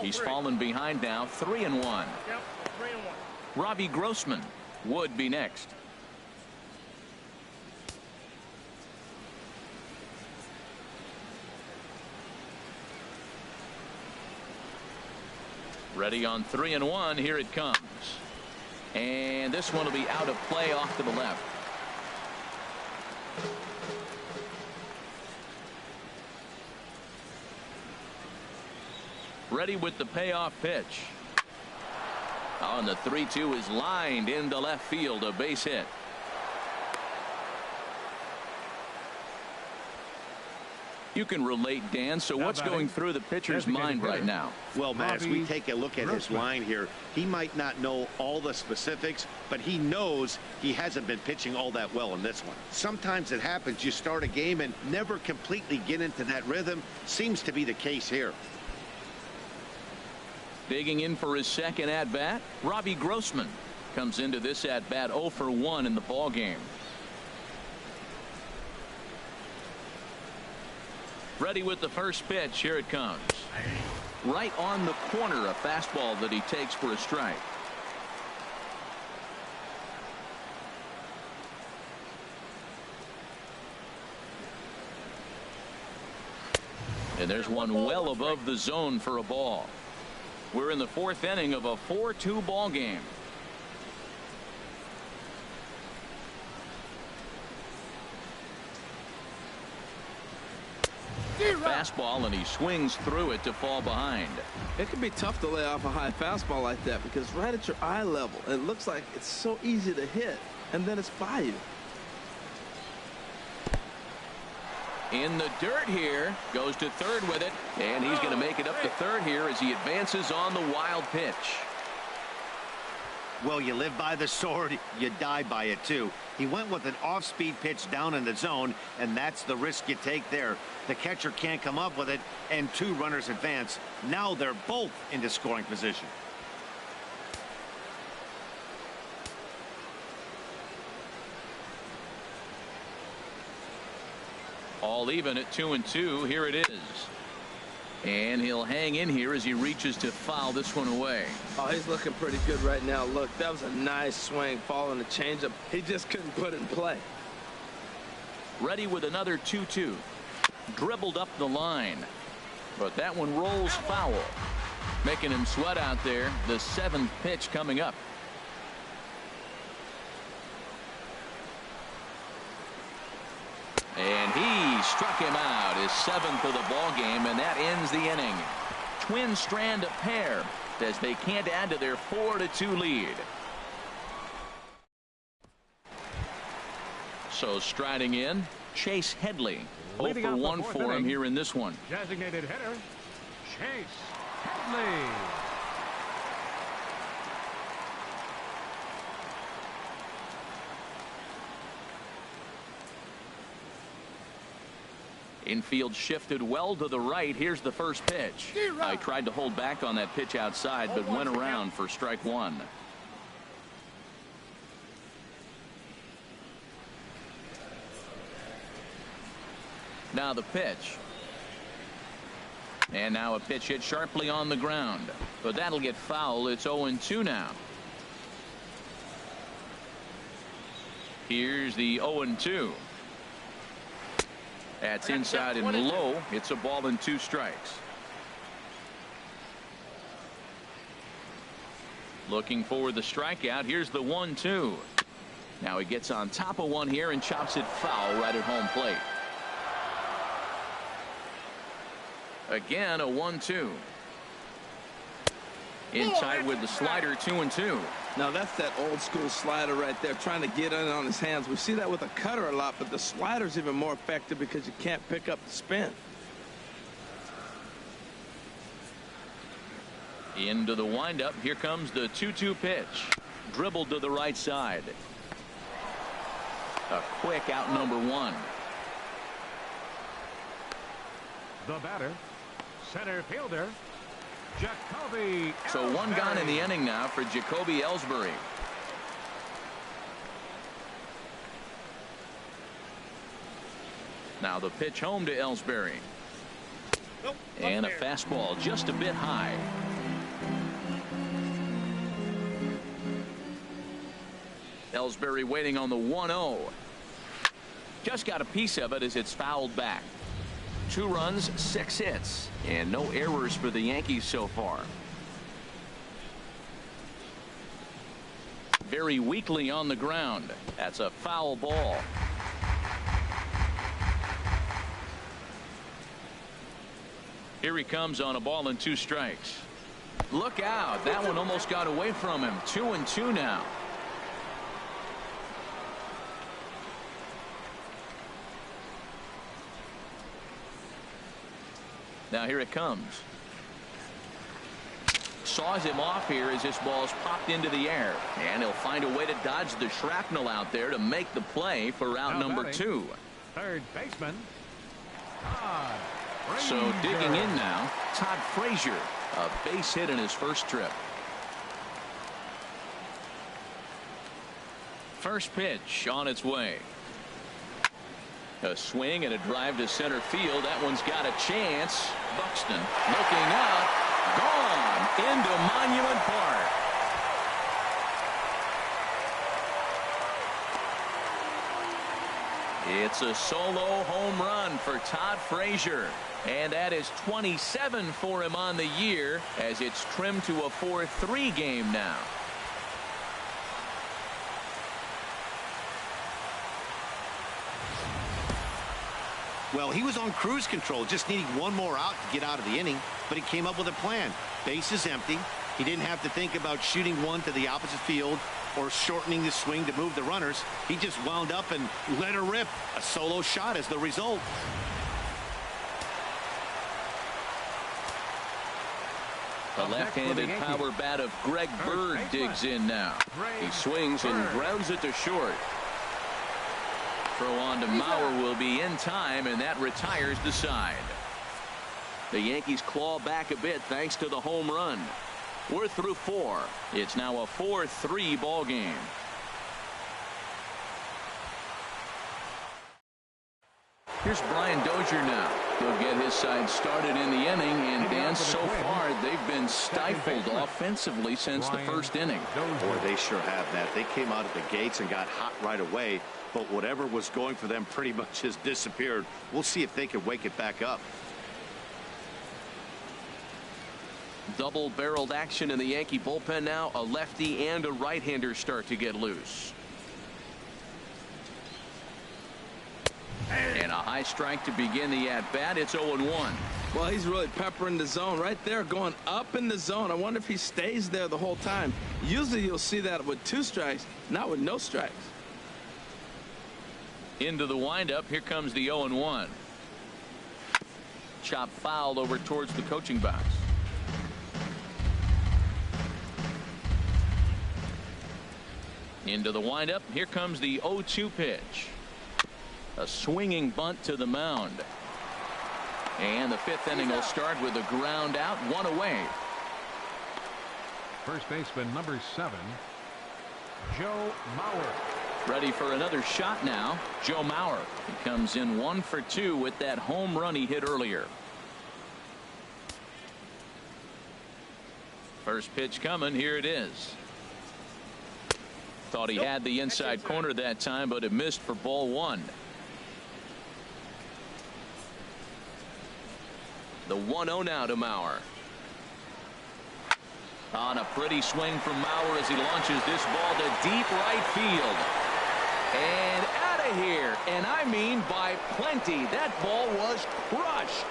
He's fallen behind now, 3-1. Yep, 3-1. Robbie Grossman would be next. Ready on 3-1. Here it comes. And this one will be out of play off to the left. Ready with the payoff pitch. On the 3-2 is lined into left field, a base hit. You can relate, Dan. So what's going through the pitcher's mind right now? Well, Matt, as we take a look at his line here, he might not know all the specifics, but he knows he hasn't been pitching all that well in this one. Sometimes it happens. You start a game and never completely get into that rhythm. Seems to be the case here. Digging in for his second at-bat, Robbie Grossman comes into this at-bat 0 for 1 in the ball game. Ready with the first pitch. Here it comes. Right on the corner, a fastball that he takes for a strike. And there's one well above the zone for a ball. We're in the fourth inning of a 4-2 ball game. Fastball, and he swings through it to fall behind. It can be tough to lay off a high fastball like that because right at your eye level, it looks like it's so easy to hit, and then it's by you. In the dirt here, goes to third with it, and he's going to make it up to third here as he advances on the wild pitch. Well, you live by the sword, you die by it too. He went with an off-speed pitch down in the zone, and that's the risk you take there. The catcher can't come up with it, and 2 runners advance. Now they're both into scoring position. All even at 2-2. Here it is. And he'll hang in here as he reaches to foul this one away. Oh, he's looking pretty good right now. Look, that was a nice swing, following the changeup. He just couldn't put it in play. Ready with another 2-2. Dribbled up the line. But that one rolls foul. Making him sweat out there. The 7th pitch coming up. And he struck him out, his 7th of the ball game, and that ends the inning. Twins strand a pair as they can't add to their 4-2 lead. So striding in, Chase Headley. 0 for 1 for him here in this one. Designated hitter, Chase Headley. Infield shifted well to the right. Here's the first pitch. I tried to hold back on that pitch outside, but went around for strike 1. Now the pitch. And now a pitch hit sharply on the ground. But that'll get foul. It's 0-2 now. Here's the 0-2. That's inside and low. It's a ball and 2 strikes. Looking for the strikeout. Here's the 1-2. Now he gets on top of one here and chops it foul right at home plate. Again, a 1-2. In tight with the slider, 2-2. Now that's that old school slider right there, trying to get in on his hands. We see that with a cutter a lot, but the slider's even more effective because you can't pick up the spin. Into the windup. Here comes the 2-2 pitch. Dribbled to the right side. A quick out number 1. The batter, center fielder, Jacoby. So 1 gone in the inning now for Jacoby Ellsbury. Now the pitch home to Ellsbury. And a fastball just a bit high. Ellsbury waiting on the 1-0. Just got a piece of it as it's fouled back. 2 runs, 6 hits, and no errors for the Yankees so far. Very weakly on the ground. That's a foul ball. Here he comes on a ball and 2 strikes. Look out. That one almost got away from him. 2-2 now. Now here it comes. Saws him off here as this ball's popped into the air. And he'll find a way to dodge the shrapnel out there to make the play for out number 2. Third baseman. Todd So Frazier. digging in now, Todd Frazier. A base hit in his first trip. First pitch on its way. A swing and a drive to center field. That one's got a chance. Buxton looking up. Gone into Monument Park. It's a solo home run for Todd Frazier. And that is 27 for him on the year as it's trimmed to a 4-3 game now. Well, he was on cruise control, just needing one more out to get out of the inning, but he came up with a plan. Base is empty. He didn't have to think about shooting one to the opposite field or shortening the swing to move the runners. He just wound up and let her rip. A solo shot as the result. The left-handed power bat of Greg Bird digs in now. He swings and grounds it to short. Throw on to Mauer will be in time, and that retires the side. The Yankees claw back a bit thanks to the home run. We're through 4. It's now a 4-3 ball game. Here's Brian Dozier now. He'll get his side started in the inning, and Dan, so far they've been stifled offensively since the first inning. Boy, they sure have, Matt. They came out of the gates and got hot right away, but whatever was going for them pretty much has disappeared. We'll see if they can wake it back up. Double-barreled action in the Yankee bullpen now. A lefty and a right-hander start to get loose. And a high strike to begin the at-bat. It's 0-1. Well, he's really peppering the zone right there, going up in the zone. I wonder if he stays there the whole time. Usually you'll see that with 2 strikes, not with no strikes. Into the windup. Here comes the 0-1. Chop fouled over towards the coaching box. Into the windup. Here comes the 0-2 pitch. A swinging bunt to the mound. And the 5th inning will start with a ground out, 1 away. First baseman number 7, Joe Mauer. Ready for another shot now. Joe Mauer. He comes in 1 for 2 with that home run he hit earlier. First pitch coming. Here it is. Thought he had the inside corner that time, but it missed for ball 1. The 1-0 now to Mauer. On a pretty swing from Mauer as he launches this ball to deep right field. And out of here. And I mean by plenty. That ball was crushed.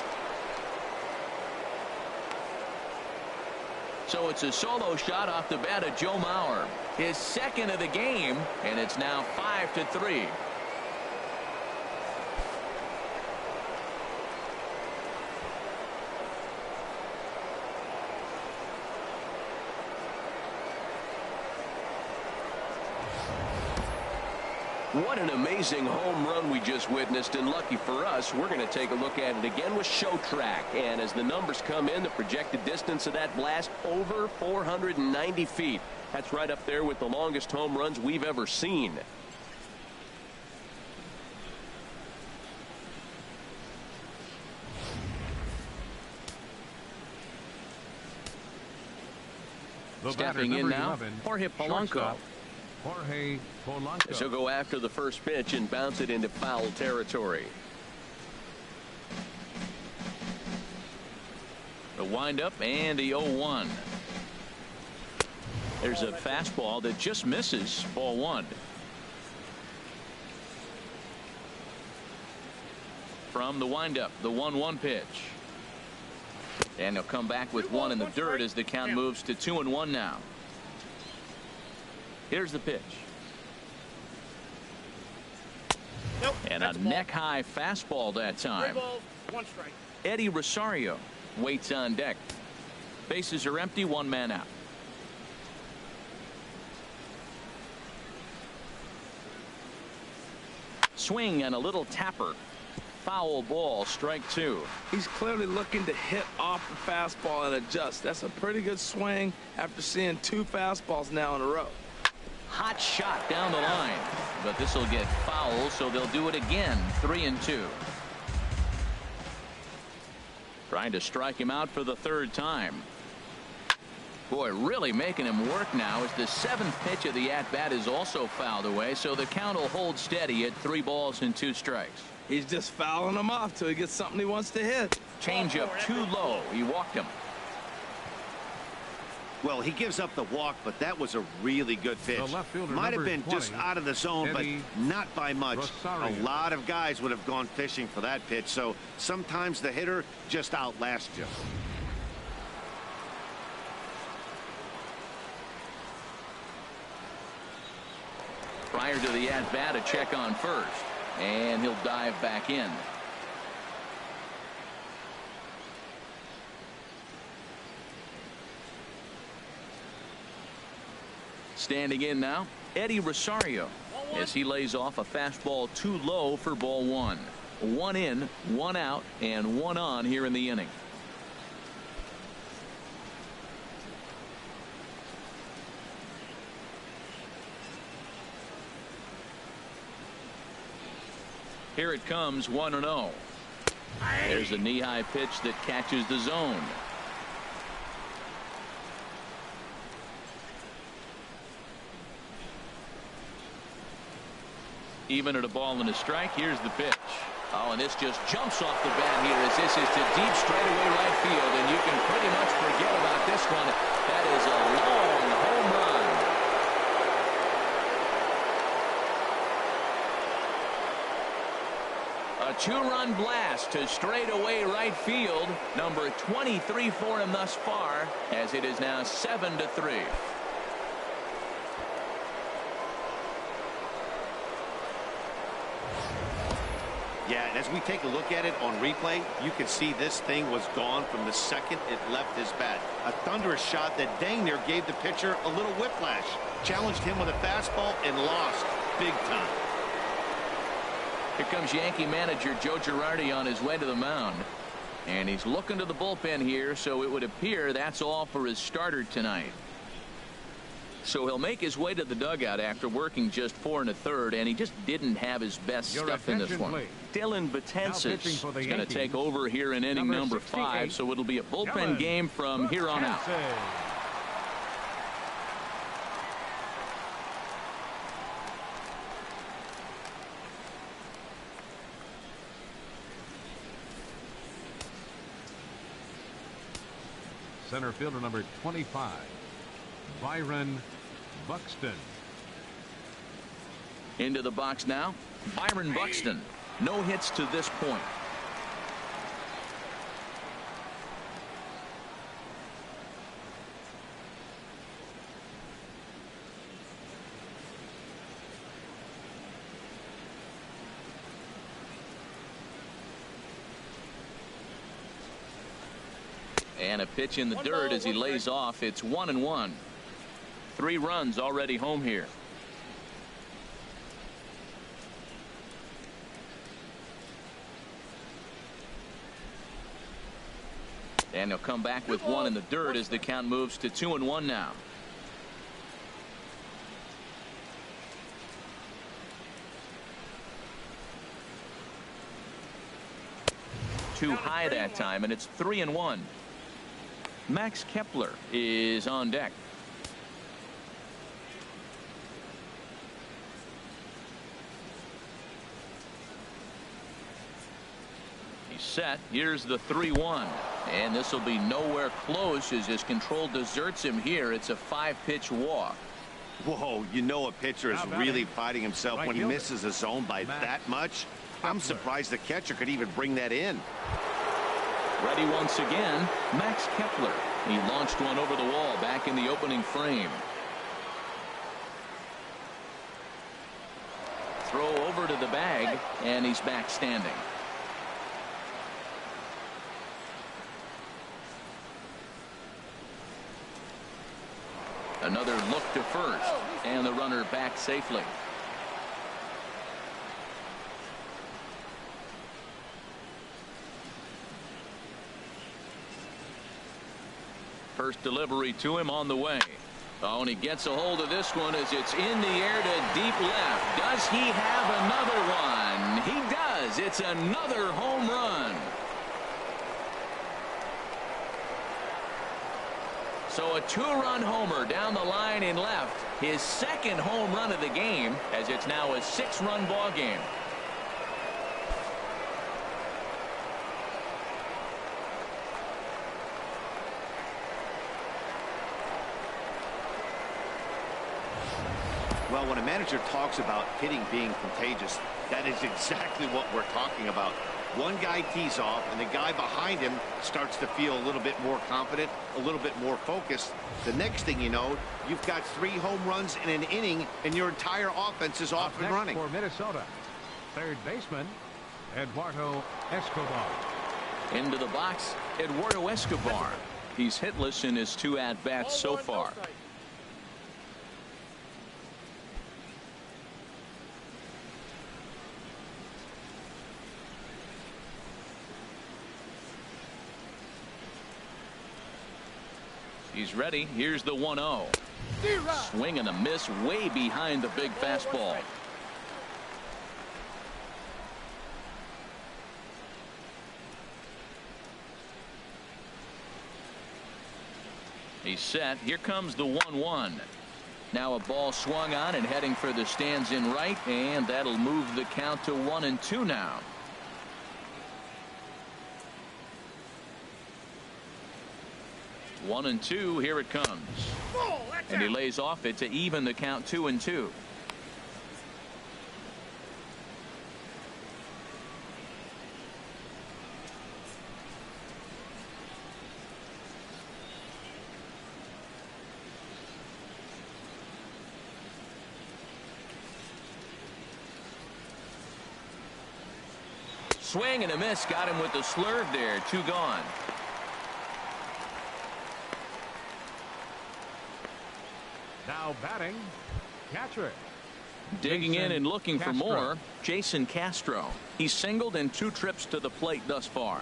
So it's a solo shot off the bat of Joe Mauer. His 2nd of the game, and it's now 5-3. What an amazing home run we just witnessed, and lucky for us, we're going to take a look at it again with Show Track. And as the numbers come in, the projected distance of that blast over 490 feet. That's right up there with the longest home runs we've ever seen. Stepping in now, Jorge Polanco. Jorge Polanco. So go after the first pitch and bounce it into foul territory. The windup and the 0-1. There's a fastball that just misses. Ball 1. From the windup, the 1-1 pitch. And he'll come back with 1 in the dirt as the count moves to 2-1 now. Here's the pitch. And a neck-high fastball that time. 3 balls, 1 strike. Eddie Rosario waits on deck. Bases are empty, one man out. Swing and a little tapper. Foul ball, strike two. He's clearly looking to hit off the fastball and adjust. That's a pretty good swing after seeing 2 fastballs now in a row. Hot shot down the line, but this will get foul, so they'll do it again. 3-2. Trying to strike him out for the 3rd time. Boy, really making him work now as the 7th pitch of the at-bat is also fouled away, so the count will hold steady at 3 balls and 2 strikes. He's just fouling him off till he gets something he wants to hit. Changeup too low. He walked him. Well, he gives up the walk, but that was a really good pitch. Might have been 20, just out of the zone, but not by much. Rosario. A lot of guys would have gone fishing for that pitch, so sometimes the hitter just outlasts you. Prior to the at-bat, a check on first, and he'll dive back in. Standing in now, Eddie Rosario, as he lays off a fastball too low for ball 1. 1 in, 1 out, and 1 on here in the inning. Here it comes, 1-0. There's a knee-high pitch that catches the zone. Even at a ball and a strike, here's the pitch. Oh, and this just jumps off the bat here as this is to deep straightaway right field, and you can pretty much forget about this one. That is a long home run. A 2-run blast to straightaway right field. Number 23 for him thus far, as it is now 7-3. Yeah, and as we take a look at it on replay, you can see this thing was gone from the second it left his bat. A thunderous shot that dang near gave the pitcher a little whiplash. Challenged him with a fastball and lost big time. Here comes Yankee manager Joe Girardi on his way to the mound. And he's looking to the bullpen here, so it would appear that's all for his starter tonight. So he'll make his way to the dugout after working just 4 1/3, and he just didn't have his best stuff in this one. Dylan Betances is going to take over here in inning number 5, so it'll be a bullpen game from here on out. Center fielder number 25, Byron Buxton. Into the box now, Byron Buxton. No hits to this point. And a pitch in the dirt as he lays off. It's 1-1. 3 runs already home here. And he'll come back with 1 in the dirt as the count moves to 2-1 now. Too high that time, and it's 3-1. Max Kepler is on deck. He's set. Here's the 3-1. And this will be nowhere close as his control deserts him here. It's a 5-pitch walk. Whoa, you know a pitcher is really fighting himself when he misses a zone by that much. I'm surprised the catcher could even bring that in. Ready once again, Max Kepler. He launched one over the wall back in the opening frame. Throw over to the bag, and he's back standing. Another look to first, and the runner back safely. First delivery to him on the way. Oh, and he gets a hold of this one as it's in the air to deep left. Does he have another one? He does. It's another home run. So a two-run homer down the line in left. His second home run of the game, as it's now a six-run ball game. Well, when a manager talks about hitting being contagious, that is exactly what we're talking about. One guy tees off, and the guy behind him starts to feel a little bit more confident, a little bit more focused. The next thing you know, you've got 3 home runs in an inning, and your entire offense is off and running. For Minnesota, third baseman, Eduardo Escobar. Into the box, Eduardo Escobar. He's hitless in his 2 at-bats so far. He's ready. Here's the 1-0. Swing and a miss way behind the big fastball. He's set. Here comes the 1-1. Now a ball swung on and heading for the stands in right, and that'll move the count to 1-2 now. One and two, here it comes. And he lays off it to even the count 2-2. Swing and a miss, got him with the slurve there. 2 gone. Now batting, catcher. Digging in and looking for more, Jason Castro. He's singled in 2 trips to the plate thus far.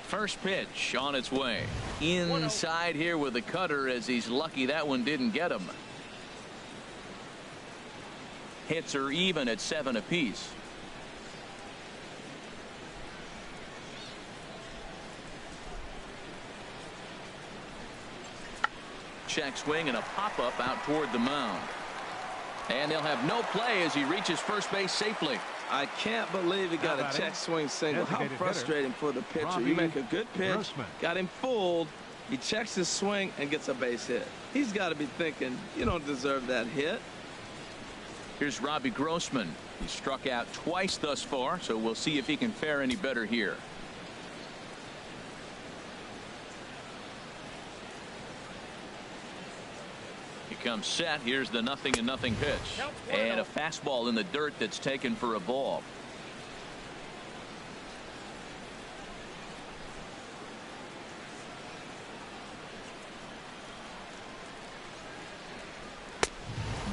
First pitch on its way. Inside here with the cutter, as he's lucky that one didn't get him. Hits are even at 7 apiece. Check swing and a pop-up out toward the mound. And they'll have no play as he reaches first base safely. I can't believe he got a check swing single. How frustrating for the pitcher. You make a good pitch, got him fooled, he checks his swing and gets a base hit. He's got to be thinking, you don't deserve that hit. Here's Robbie Grossman. He struck out twice thus far, so we'll see if he can fare any better here. Comes set. Here's the 0-0 pitch, and a fastball in the dirt that's taken for a ball.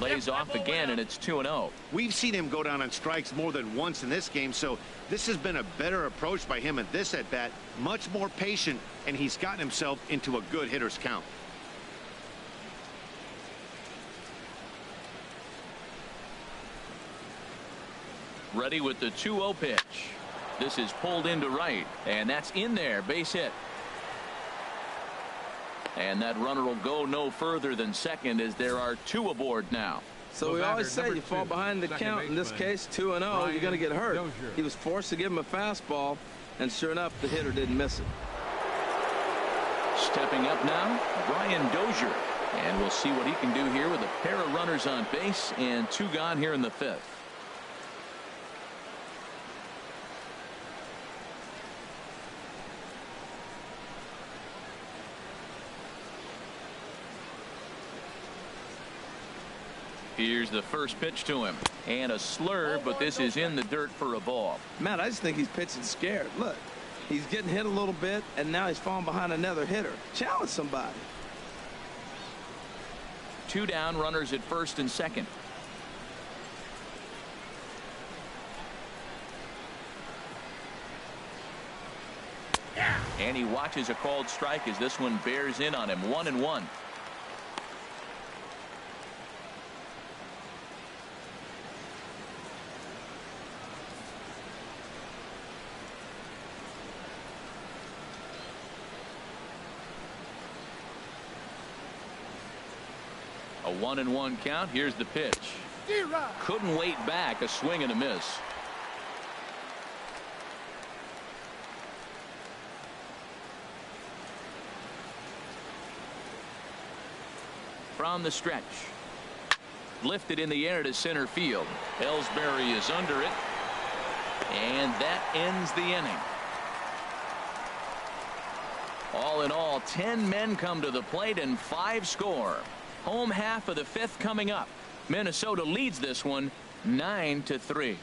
Lays off again, and it's 2-0. We've seen him go down on strikes more than once in this game, so this has been a better approach by him at this at bat. Much more patient, and he's gotten himself into a good hitter's count. Ready with the 2-0 pitch. This is pulled into right, and that's in there. Base hit. And that runner will go no further than second, as there are 2 aboard now. So we always say you fall behind the count. In this case, 2-0, you're going to get hurt. He was forced to give him a fastball, and sure enough, the hitter didn't miss it. Stepping up now, Brian Dozier. And we'll see what he can do here with a pair of runners on base and 2 gone here in the 5th. Here's the first pitch to him, and a slurve, but this is in the dirt for a ball. Matt, I just think he's pitching scared. Look, He's getting hit a little bit, and now he's falling behind another hitter. Challenge somebody. 2 down, runners at first and second. And he watches a called strike as this one bears in on him. 1-1. A 1-1 count. Here's the pitch. Couldn't wait back. A swing and a miss. From the stretch. Lifted in the air to center field. Ellsbury is under it. And that ends the inning. All in all, 10 men come to the plate and 5 score. Home half of the 5th coming up. Minnesota leads this one 9-3.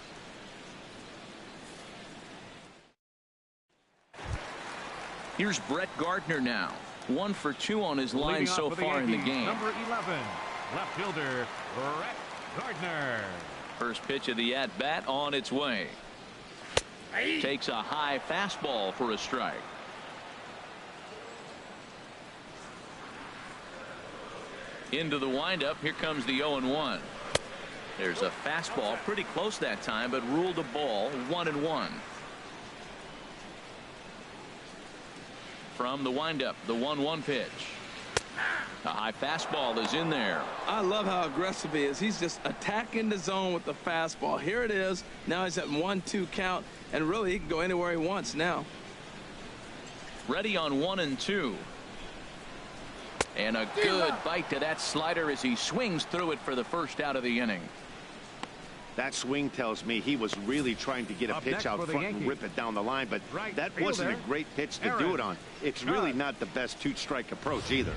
Here's Brett Gardner now. 1 for 2 on his line so far in the game. Number 11, left fielder Brett Gardner. First pitch of the at-bat on its way. Takes a high fastball for a strike. Into the windup. Here comes the 0-1. There's a fastball pretty close that time, but ruled a ball. 1-1. From the windup, the 1-1 pitch. A high fastball is in there. I love how aggressive he is. He's just attacking the zone with the fastball. Here it is. Now he's at 1-2 count, and really he can go anywhere he wants now. Ready on 1-2. And a good bite to that slider as he swings through it for the first out of the inning. That swing tells me he was really trying to get a pitch out front and rip it down the line, but that wasn't a great pitch to do it on. It's really not the best 2-strike approach either.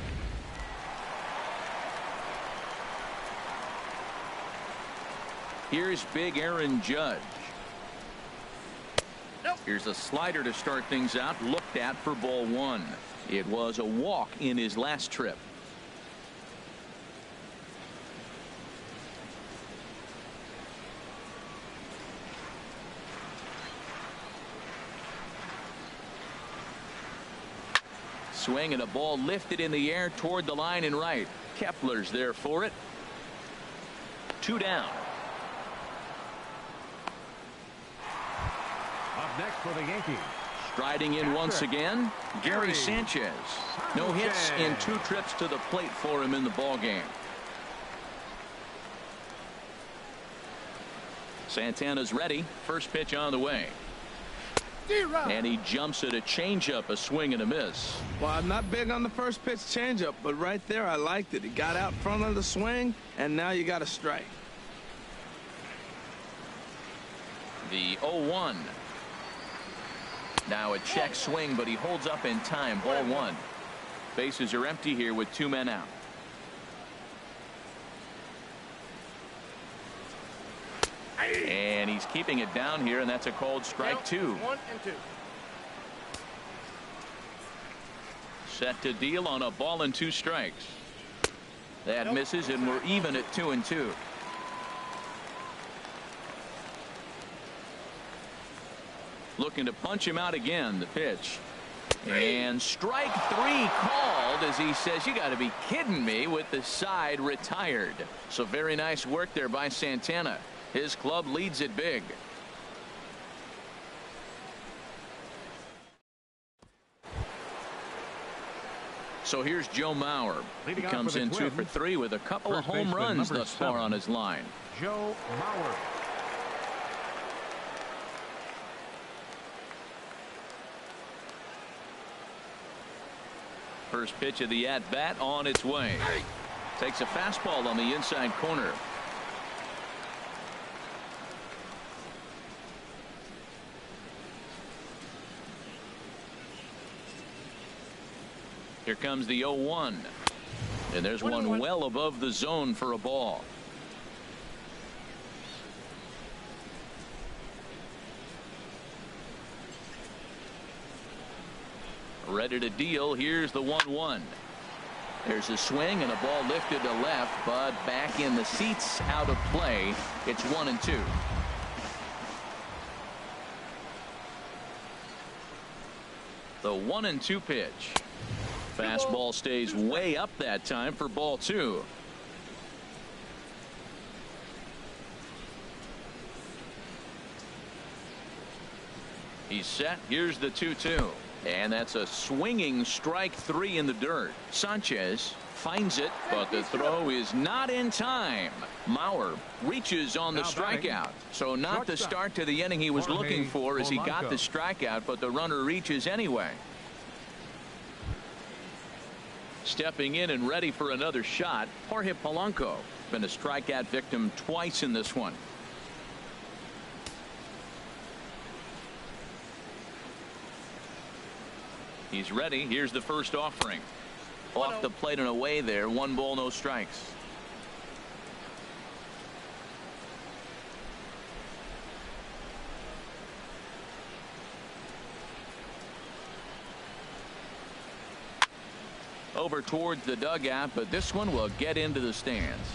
Here's big Aaron Judge. Here's a slider to start things out. Looked at for ball 1. It was a walk in his last trip. Swing and a ball lifted in the air toward the line and right. Kepler's there for it. 2 down. Up next for the Yankees. Striding in once again, Gary Sanchez. No hits in 2 trips to the plate for him in the ball game. Santana's ready. First pitch on the way. And he jumps at a changeup, a swing and a miss. Well, I'm not big on the first pitch changeup, but right there I liked it. He got out front of the swing, and now you got a strike. The 0-1. Now a check swing, but he holds up in time. Ball 1. Bases are empty here with 2 men out. And he's keeping it down here, and that's a called strike 2. 1-2. Set to deal on a ball and 2 strikes. That misses, and we're even at 2-2. Looking to punch him out again. The pitch. And strike 3 called as he says, you got to be kidding me, with the side retired. So very nice work there by Santana. His club leads it big. So here's Joe Mauer. He comes in 2 for 3 with a couple of home runs thus far on his line. Joe Mauer. First pitch of the at-bat on its way. Takes a fastball on the inside corner. Here comes the 0-1. And there's one well above the zone for a ball. Ready to deal. Here's the 1-1. There's a swing and a ball lifted to left, but back in the seats, out of play. It's 1-2. The 1-2 pitch. Fastball stays way up that time for ball 2. He's set. Here's the 2-2. And that's a swinging strike 3 in the dirt. Sanchez finds it, but the throw is not in time. Mauer reaches on the strikeout. So not the start to the inning he was looking for as he got the strikeout, but the runner reaches anyway. Stepping in and ready for another shot, Jorge Polanco. Been a strikeout victim twice in this one. He's ready. Here's the first offering. Off the plate and away there. 1 ball, no strikes. Over towards the dugout, but this one will get into the stands.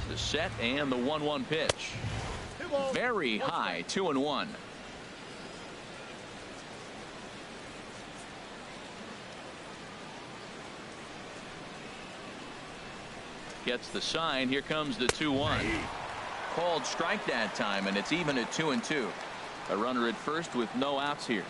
The set and the 1-1 pitch. Very high. 2-1. Gets the sign. Here comes the 2-1. Called strike that time, and it's even at 2-2. A runner at first with no outs here.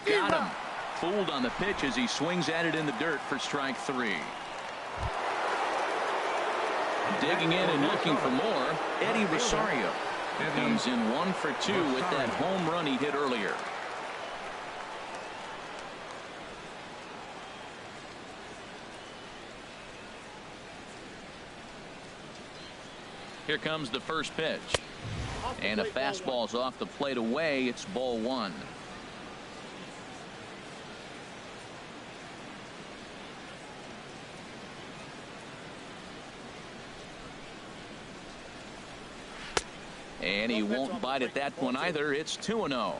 Got him. Fooled on the pitch as he swings at it in the dirt for strike 3. Digging in and looking for more, Eddie Rosario comes in 1 for 2 with that home run he hit earlier. Here comes the first pitch. And a fastball's off the plate away. It's ball 1. And he won't bite at that one either. It's 2-0.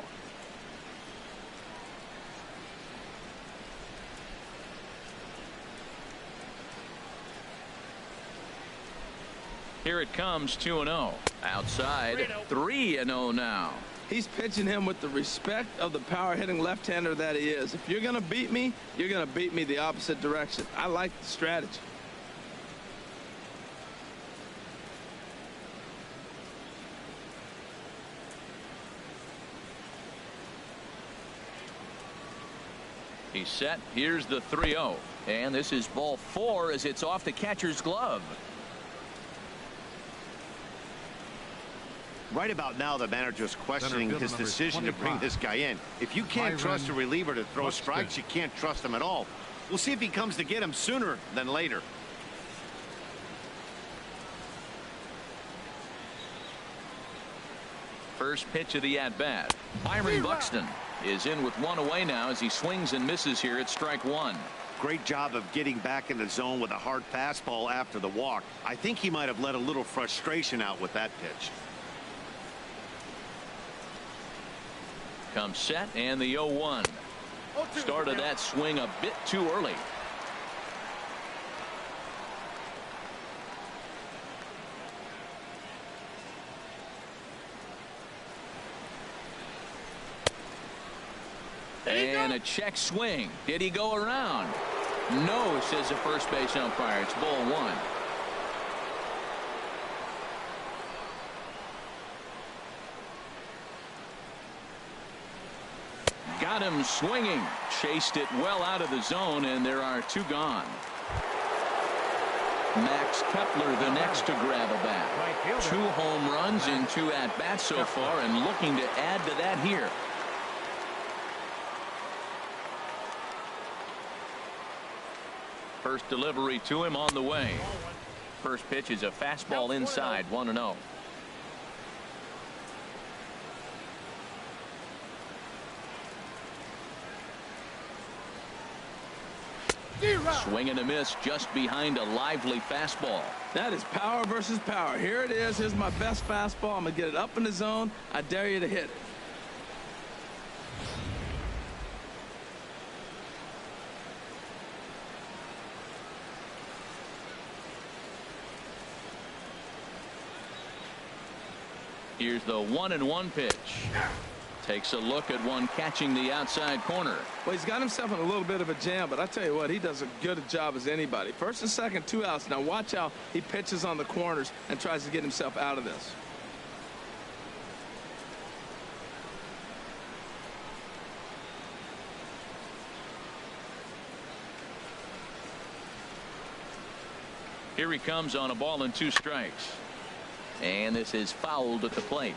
Here it comes. 2-0. Outside. 3-0 now. He's pitching him with the respect of the power hitting left-hander that he is. If you're going to beat me, you're going to beat me the opposite direction. I like the strategy. He's set. Here's the 3-0. And this is ball 4 as it's off the catcher's glove. Right about now, the manager's questioning his decision to bring this guy in. If you can't trust a reliever to throw strikes, you can't trust him at all. We'll see if he comes to get him sooner than later. First pitch of the at-bat. Byron Buxton is in with 1 away now as he swings and misses here at strike 1. Great job of getting back in the zone with a hard fastball after the walk. I think he might have let a little frustration out with that pitch. Comes set and the 0-1. Started that swing a bit too early. And a check swing. Did he go around? No, says the first base umpire. It's ball 1. Got him swinging. Chased it well out of the zone, and there are 2 gone. Max Kepler the next to grab a bat. 2 home runs in 2 at-bats so far, and looking to add to that here. First delivery to him on the way. First pitch is a fastball inside. 1-0. Swing and a miss just behind a lively fastball. That is power versus power. Here it is. Here's my best fastball. I'm going to get it up in the zone. I dare you to hit it. Here's the 1-1 pitch. Takes a look at one catching the outside corner. Well, he's got himself in a little bit of a jam, but I tell you what, he does as good a job as anybody. First and second, 2 outs. Now watch how he pitches on the corners and tries to get himself out of this. Here he comes on a ball and 2 strikes. And this is fouled at the plate.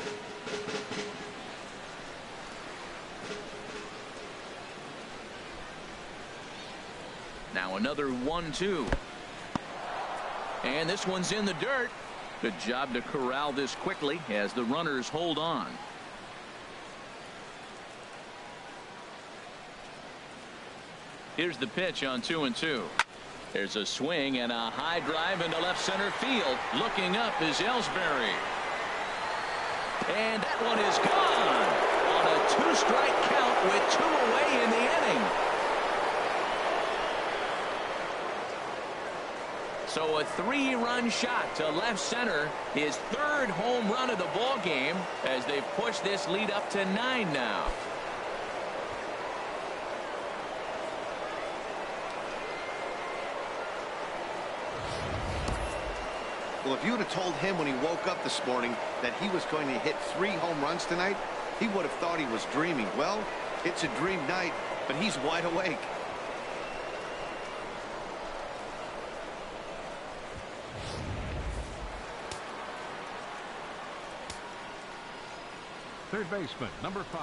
Now another 1-2. And this one's in the dirt. Good job to corral this quickly as the runners hold on. Here's the pitch on 2-2. There's a swing and a high drive into left center field. Looking up is Ellsbury. And that one is gone on a 2-strike count with 2 away in the inning. So a 3-run shot to left center, his 3rd home run of the ball game as they've pushed this lead up to 9 now. Well, if you would have told him when he woke up this morning that he was going to hit 3 home runs tonight, he would have thought he was dreaming. Well, it's a dream night, but he's wide awake. Third baseman, number 5,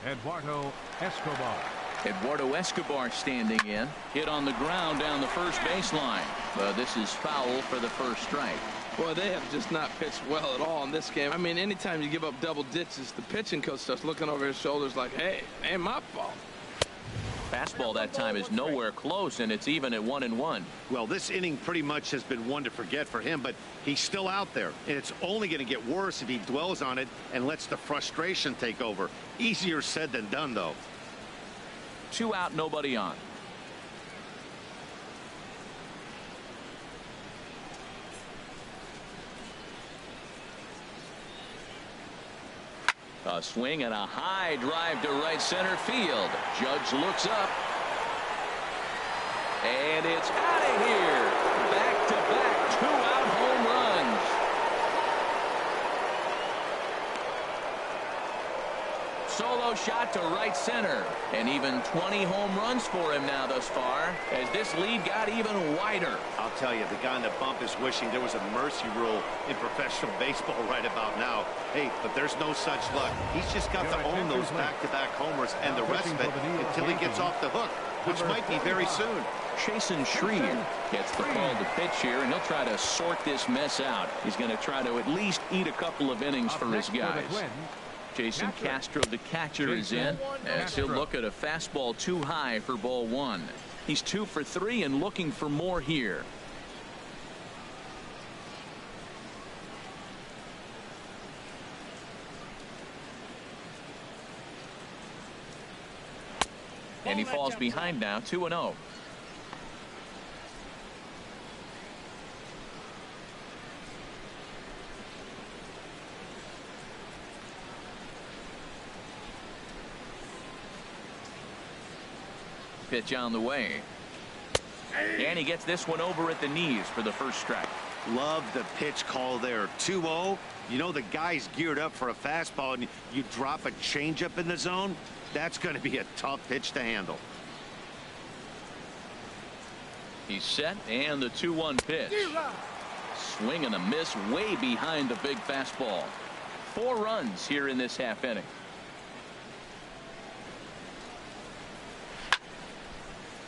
Eduardo Escobar. Eduardo Escobar standing in. Hit on the ground down the first baseline. This is foul for the first strike. Boy, they have just not pitched well at all in this game. I mean, anytime you give up double ditches, the pitching coach starts looking over his shoulders like, hey, it ain't my fault. Fastball that time is nowhere close, and it's even at 1-1. Well, this inning pretty much has been one to forget for him, but he's still out there, and it's only going to get worse if he dwells on it and lets the frustration take over. Easier said than done, though. 2 out, nobody on. A swing and a high drive to right center field. Judge looks up. And it's out of here. Back-to-back 2-out home runs. Solo shot to right center. And even 20 home runs for him now thus far as this lead got even wider. I'll tell you, the guy on the bump is wishing there was a mercy rule in professional baseball right about now. Hey, but there's no such luck. He's just got to own those back-to-back homers and the rest of it until he gets off the hook, which might be very soon. Chasen Shreve gets the call to pitch here, and he'll try to sort this mess out. He's going to try to at least eat a couple of innings for his guys. Jason Castro, the catcher, is in as he'll look at a fastball too high for ball 1. He's 2 for 3 and looking for more here. And he falls behind now, 2-0. Pitch on the way. And he gets this one over at the knees for the first strike. Love the pitch call there. 2-0. You know the guy's geared up for a fastball, and you drop a changeup in the zone. That's going to be a tough pitch to handle. He's set, and the 2-1 pitch. Swing and a miss way behind the big fastball. 4 runs here in this half inning.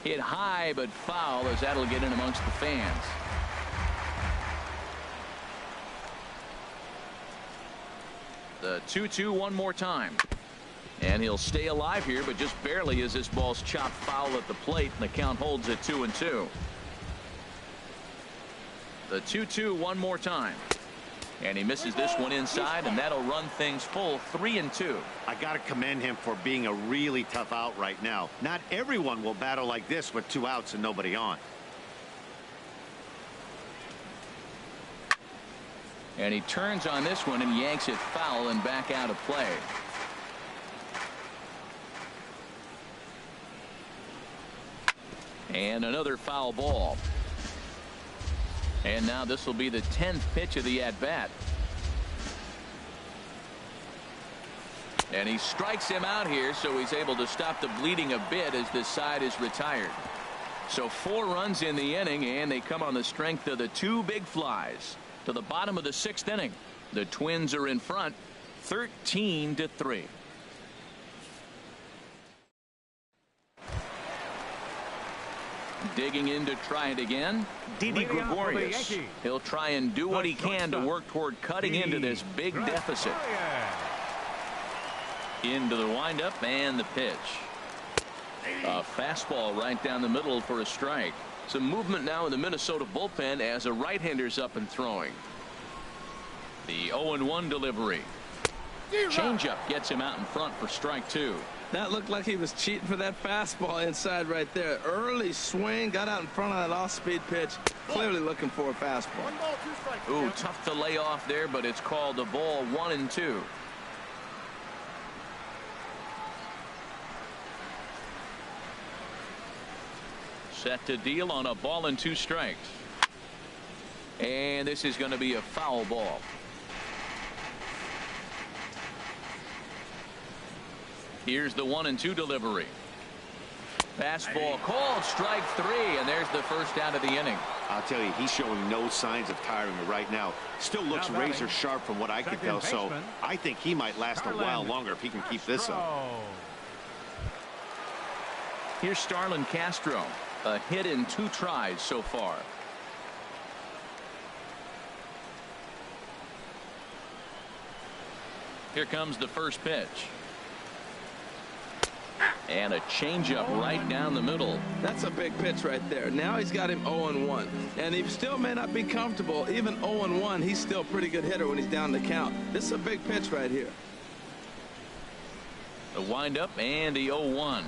Hit high but foul as that'll get in amongst the fans. The 2-2 one more time. And he'll stay alive here, but just barely as this ball's chopped foul at the plate, and the count holds at 2-2. The 2-2 one more time. And he misses this one inside, and that'll run things full 3-2. I got to commend him for being a really tough out right now. Not everyone will battle like this with 2 outs and nobody on. And he turns on this one and yanks it foul and back out of play. And another foul ball. And now this will be the 10th pitch of the at-bat. And he strikes him out here, so he's able to stop the bleeding a bit as this side is retired. So 4 runs in the inning, and they come on the strength of the 2 big flies. To the bottom of the 6th inning, the Twins are in front 13-3. Digging in to try it again, Didi Gregorius. He'll try and do what he can to work toward cutting into this big deficit. Into the windup and the pitch. A fastball right down the middle for a strike. Some movement now in the Minnesota bullpen as a right-hander's up and throwing. The 0-1 delivery. Changeup gets him out in front for strike 2. That looked like he was cheating for that fastball inside right there. Early swing, got out in front of that off-speed pitch. Clearly looking for a fastball. Ooh, tough to lay off there, but it's called a ball 1-2. Set to deal on a ball and 2 strikes. And this is going to be a foul ball. Here's the 1-2 delivery. Fastball called, strike 3, and there's the first out of the inning. I'll tell you, he's showing no signs of tiring right now. Still looks razor sharp from what I can tell, so I think he might last a while longer if he can keep this up. Here's Starlin Castro. A hit in 2 tries so far. Here comes the first pitch. And a changeup right down the middle. That's a big pitch right there. Now he's got him 0-1. And he still may not be comfortable. Even 0-1, he's still a pretty good hitter when he's down the count. This is a big pitch right here. The windup and the 0-1.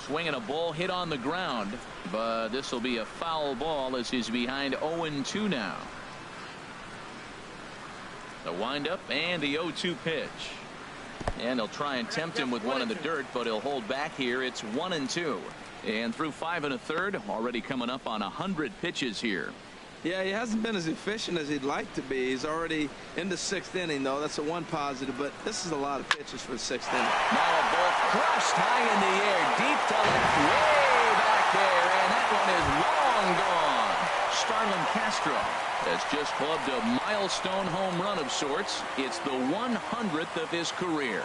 Swinging a ball hit on the ground, but this will be a foul ball as he's behind 0-2 now. The windup and the 0-2 pitch. And they'll try and tempt him with one in the dirt, but he'll hold back here. It's 1-2. And through 5 1/3, already coming up on 100 pitches here. Yeah, he hasn't been as efficient as he'd like to be. He's already in the 6th inning, though. That's a 1 positive, but this is a lot of pitches for the 6th inning. Now a ball crushed high in the air, deep to left, way back there, and that one is long gone. Starlin Castro has just clubbed a milestone home run of sorts. It's the 100th of his career.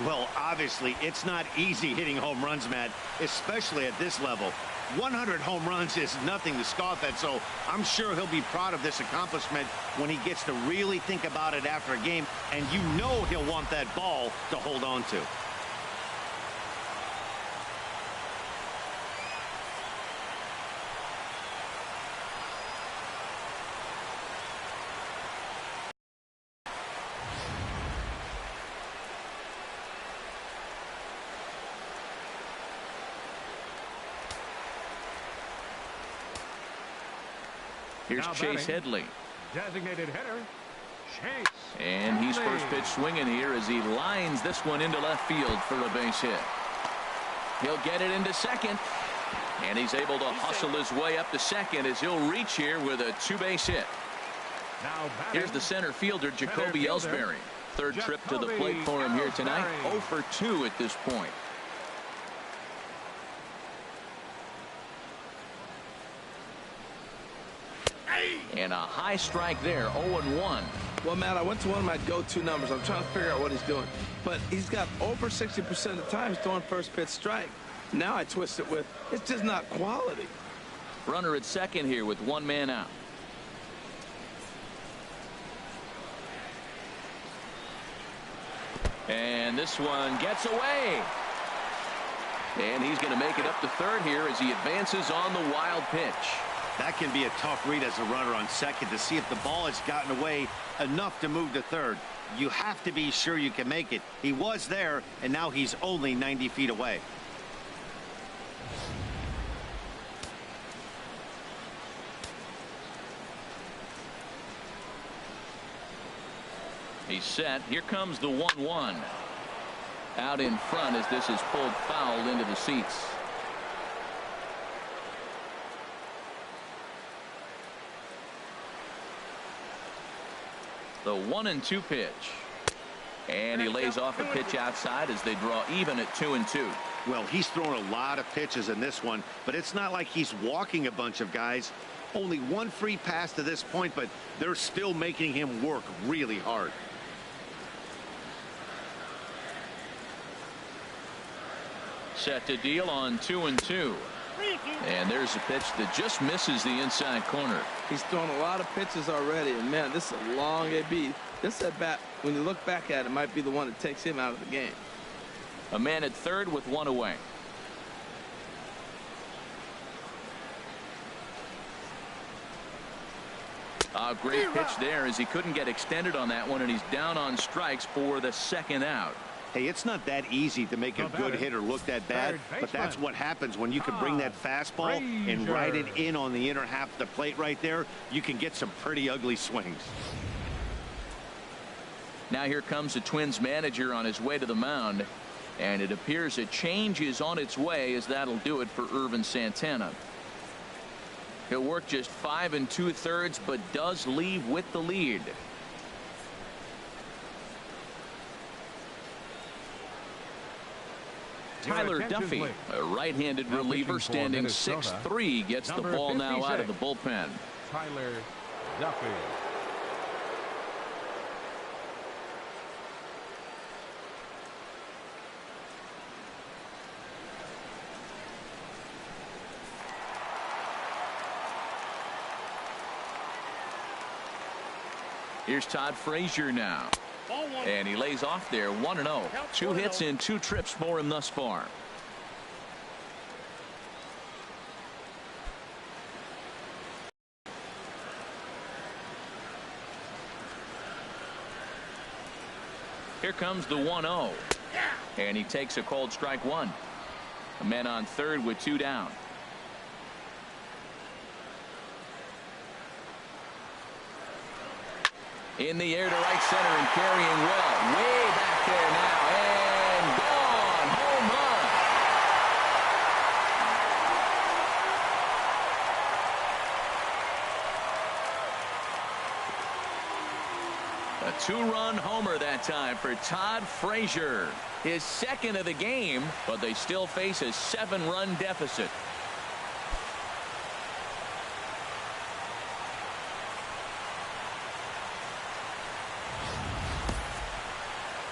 Well, obviously, it's not easy hitting home runs, Matt, especially at this level. 100 home runs is nothing to scoff at, so I'm sure he'll be proud of this accomplishment when he gets to really think about it after a game, and you know he'll want that ball to hold on to. Here's Chase Headley. Designated hitter, Chase. And he's Headley. first pitch swinging here as he lines this one into left field for a base hit. He'll get it into second. And he's able to hustle his way up to second as he'll reach here with a 2-base hit. Now batting, Here's the center fielder, Jacoby Center fielder, Ellsbury. Third trip to the plate for him here tonight. Ellsbury. 0 for 2 at this point. And a high strike there, 0-1. Well, Matt, I went to one of my go-to numbers. I'm trying to figure out what he's doing. But he's got over 60% of the time he's throwing first pitch strike. Now I twist it with, it's just not quality. Runner at second here with 1 man out. And this one gets away. And he's going to make it up to third here as he advances on the wild pitch. That can be a tough read as a runner on second to see if the ball has gotten away enough to move to third. You have to be sure you can make it. He was there, and now he's only 90 feet away. He's set. Here comes the 1-1. Out in front as this is pulled foul into the seats. The 1-2 pitch. And he lays off a pitch outside as they draw even at 2-2. Well, he's throwing a lot of pitches in this one, but it's not like he's walking a bunch of guys. Only one free pass to this point, but they're still making him work really hard. Set to deal on 2-2. And there's a pitch that just misses the inside corner. He's thrown a lot of pitches already, and man, this is a long AB. This at bat, when you look back at it, might be the one that takes him out of the game. A man at third with one away. A great pitch there as he couldn't get extended on that one, and he's down on strikes for the second out. Hey, it's not that easy to make a good hitter look that bad, but that's what happens when you can bring that fastball and ride it in on the inner half of the plate right there. You can get some pretty ugly swings. Now here comes the Twins manager on his way to the mound, and it appears a change is on its way as that'll do it for Irvin Santana. He'll work just 5 2/3, but does leave with the lead. Tyler Duffy, a right-handed reliever standing 6'3", gets the ball now out of the bullpen. Tyler Duffy. Here's Todd Frazier now. And he lays off there 1-0. 2 hits in 2 trips for him thus far. Here comes the 1-0. And he takes a cold strike one. A man on third with 2 down. In the air to right center and carrying well. Way back there now. And gone. Home run. A 2-run homer that time for Todd Frazier. His second of the game, but they still face a 7-run deficit.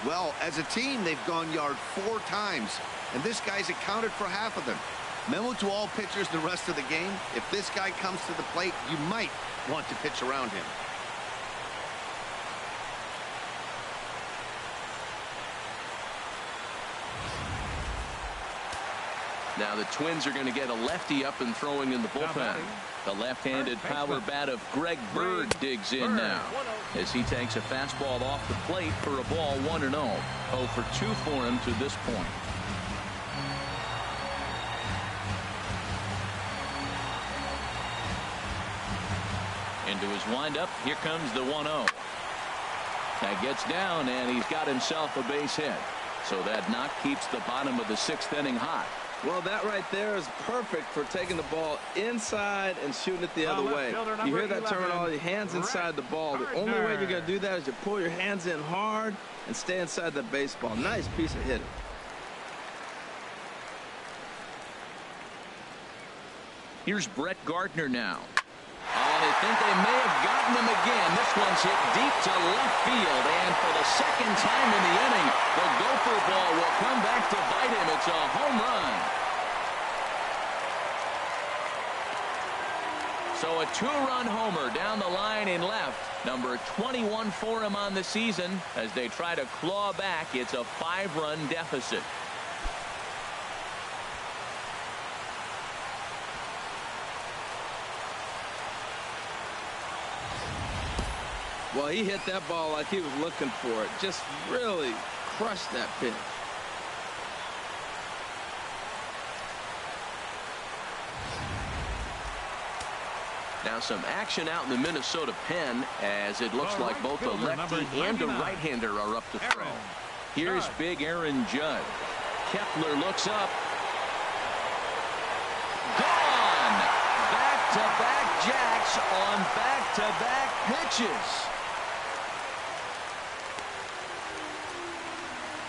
Well, as a team, they've gone yard 4 times, and this guy's accounted for half of them. Memo to all pitchers the rest of the game: if this guy comes to the plate, you might want to pitch around him. Now the Twins are going to get a lefty up and throwing in the bullpen. The left-handed power bat of Greg Bird digs in now as he takes a fastball off the plate for a ball 1-0. 0 for 2 for him to this point. Into his windup. Here comes the 1-0. That gets down, and he's got himself a base hit. So that knock keeps the bottom of the 6th inning hot. Well, that right there is perfect for taking the ball inside and shooting it the other way. You hear that terminology, hands inside the ball. The only way you're going to do that is you pull your hands in hard and stay inside the baseball. Nice piece of hitting. Here's Brett Gardner now. And I think they may have gotten him again. This one's hit deep to left field. And for the second time in the inning, the gopher ball will come back to bite him. It's a home run. So a 2-run homer down the line in left. Number 21 for him on the season as they try to claw back. It's a 5-run deficit. Well, he hit that ball like he was looking for it. Just really crushed that pitch. Now some action out in the Minnesota pen as it looks like both a lefty and a right-hander are up to throw. Here's big Aaron Judd. Kepler looks up. Gone! Back-to-back jacks on back-to-back pitches.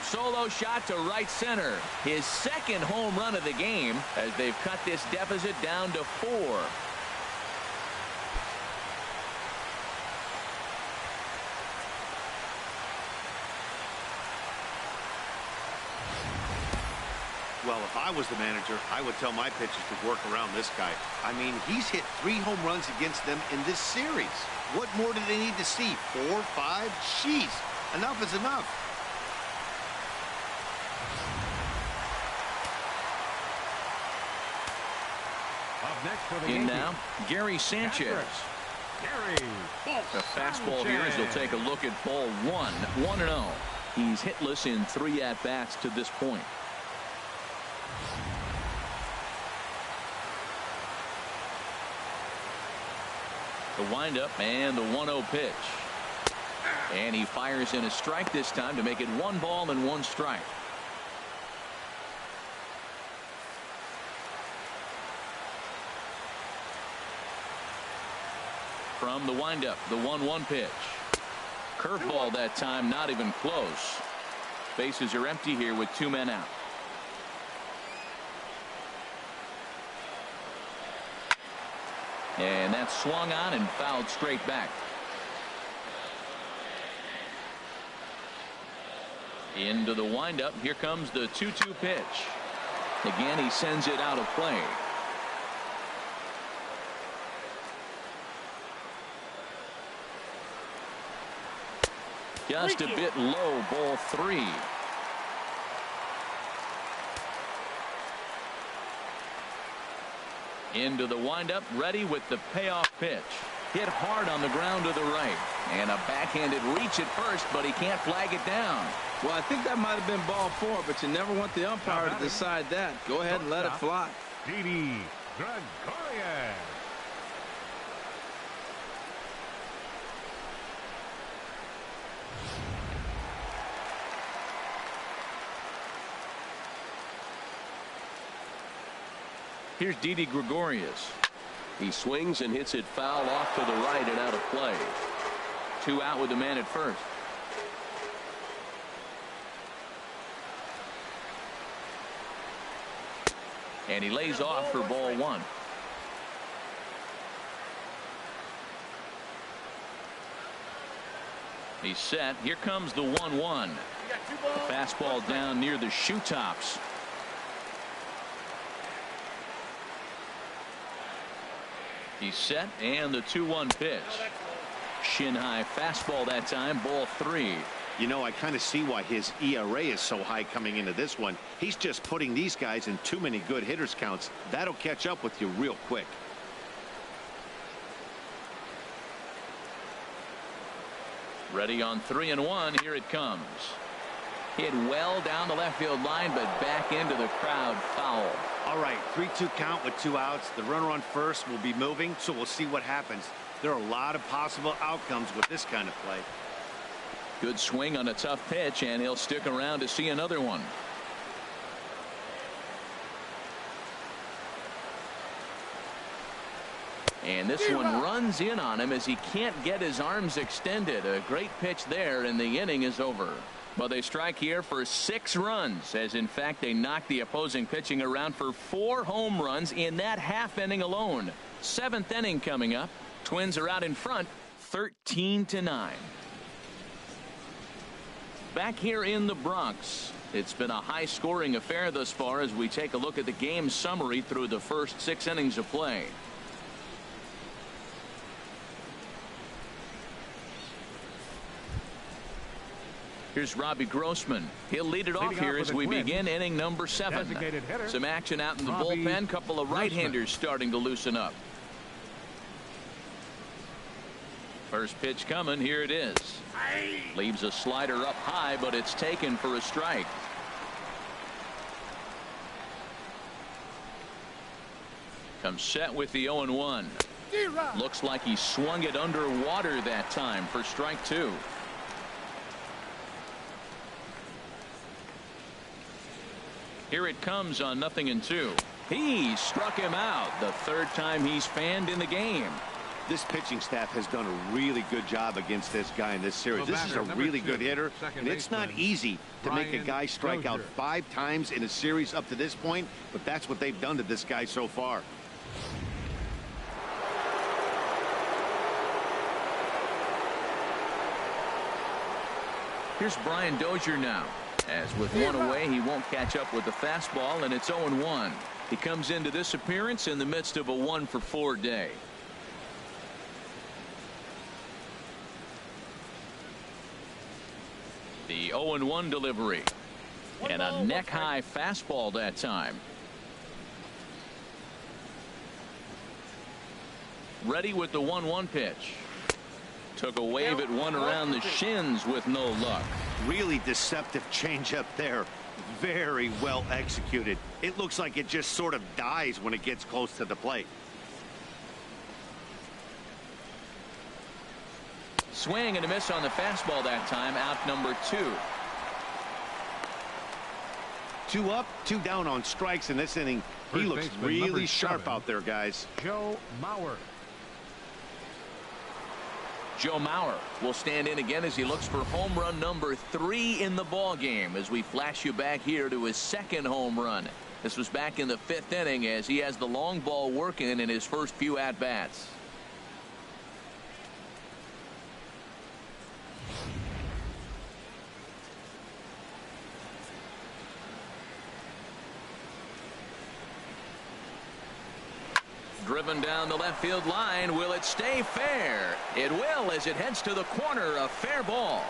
Solo shot to right center. His second home run of the game as they've cut this deficit down to 4. Well, if I was the manager, I would tell my pitchers to work around this guy. I mean, he's hit 3 home runs against them in this series. What more do they need to see? 4, 5? Jeez, enough is enough. Up next for the In Yankees. now, Gary Sanchez. Gary. The fastball here as he'll take a look at ball 1. 1-0. He's hitless in 3 at-bats to this point. The windup and the 1-0 pitch. And he fires in a strike this time to make it 1 ball and 1 strike. From the windup, the 1-1 pitch. Curveball that time, not even close. Bases are empty here with 2 men out. And that's swung on and fouled straight back. Into the windup. Here comes the 2-2 pitch. Again, he sends it out of play. Just a bit low, ball 3. Into the windup, ready with the payoff pitch. Hit hard on the ground to the right. And a backhanded reach at first, but he can't flag it down. Well, I think that might have been ball 4, but you never want the umpire to decide that. Go ahead and let it fly. Didi Gregorius. Here's Didi Gregorius. He swings and hits it foul off to the right and out of play. 2 out with the man at first. And he lays off for ball 1. He's set. Here comes the 1-1. The fastball down near the shoe tops. He's set, and the 2-1 pitch. Shin high fastball that time, ball 3. You know, I kind of see why his ERA is so high coming into this one. He's just putting these guys in too many good hitters counts. That'll catch up with you real quick. Ready on 3-1. Here it comes. Hit well down the left field line, but back into the crowd, foul. All right, 3-2 count with 2 outs. The runner on first will be moving, so we'll see what happens. There are a lot of possible outcomes with this kind of play. Good swing on a tough pitch, and he'll stick around to see another one. And this one runs in on him as he can't get his arms extended. A great pitch there, and the inning is over. Well, they strike here for 6 runs, as in fact they knocked the opposing pitching around for 4 home runs in that half inning alone. 7th inning coming up. Twins are out in front, 13-9. Back here in the Bronx, it's been a high-scoring affair thus far as we take a look at the game summary through the first 6 innings of play. Here's Robbie Grossman. He'll lead it off here as we begin inning number 7. Some action out in the bullpen. Couple of right-handers starting to loosen up. First pitch coming. Here it is. Leaves a slider up high, but it's taken for a strike. Comes set with the 0-1. Looks like he swung it underwater that time for strike 2. Here it comes on 0-2. He struck him out the third time he's fanned in the game. This pitching staff has done a really good job against this guy in this series. This is a really good hitter, and it's not easy to make a guy strike out 5 times in a series up to this point, but that's what they've done to this guy so far. Here's Brian Dozier now. As with one away, he won't catch up with the fastball, and it's 0-1. He comes into this appearance in the midst of a 1-for-4 day. The 0-1 delivery. And a neck-high fastball that time. Ready with the 1-1 pitch. Took a wave at one around the shins with no luck. Really deceptive changeup there. Very well executed. It looks like it just sort of dies when it gets close to the plate. Swing and a miss on the fastball that time. Out number 2. 2 up, 2 down on strikes in this inning. He looks really sharp out there, guys. Joe Mauer. Joe Mauer will stand in again as he looks for home run number 3 in the ball game, as we flash you back here to his 2nd home run. This was back in the 5th inning as he has the long ball working in his first few at-bats. Driven down the left field line. Will it stay fair? It will, as it heads to the corner. A fair ball.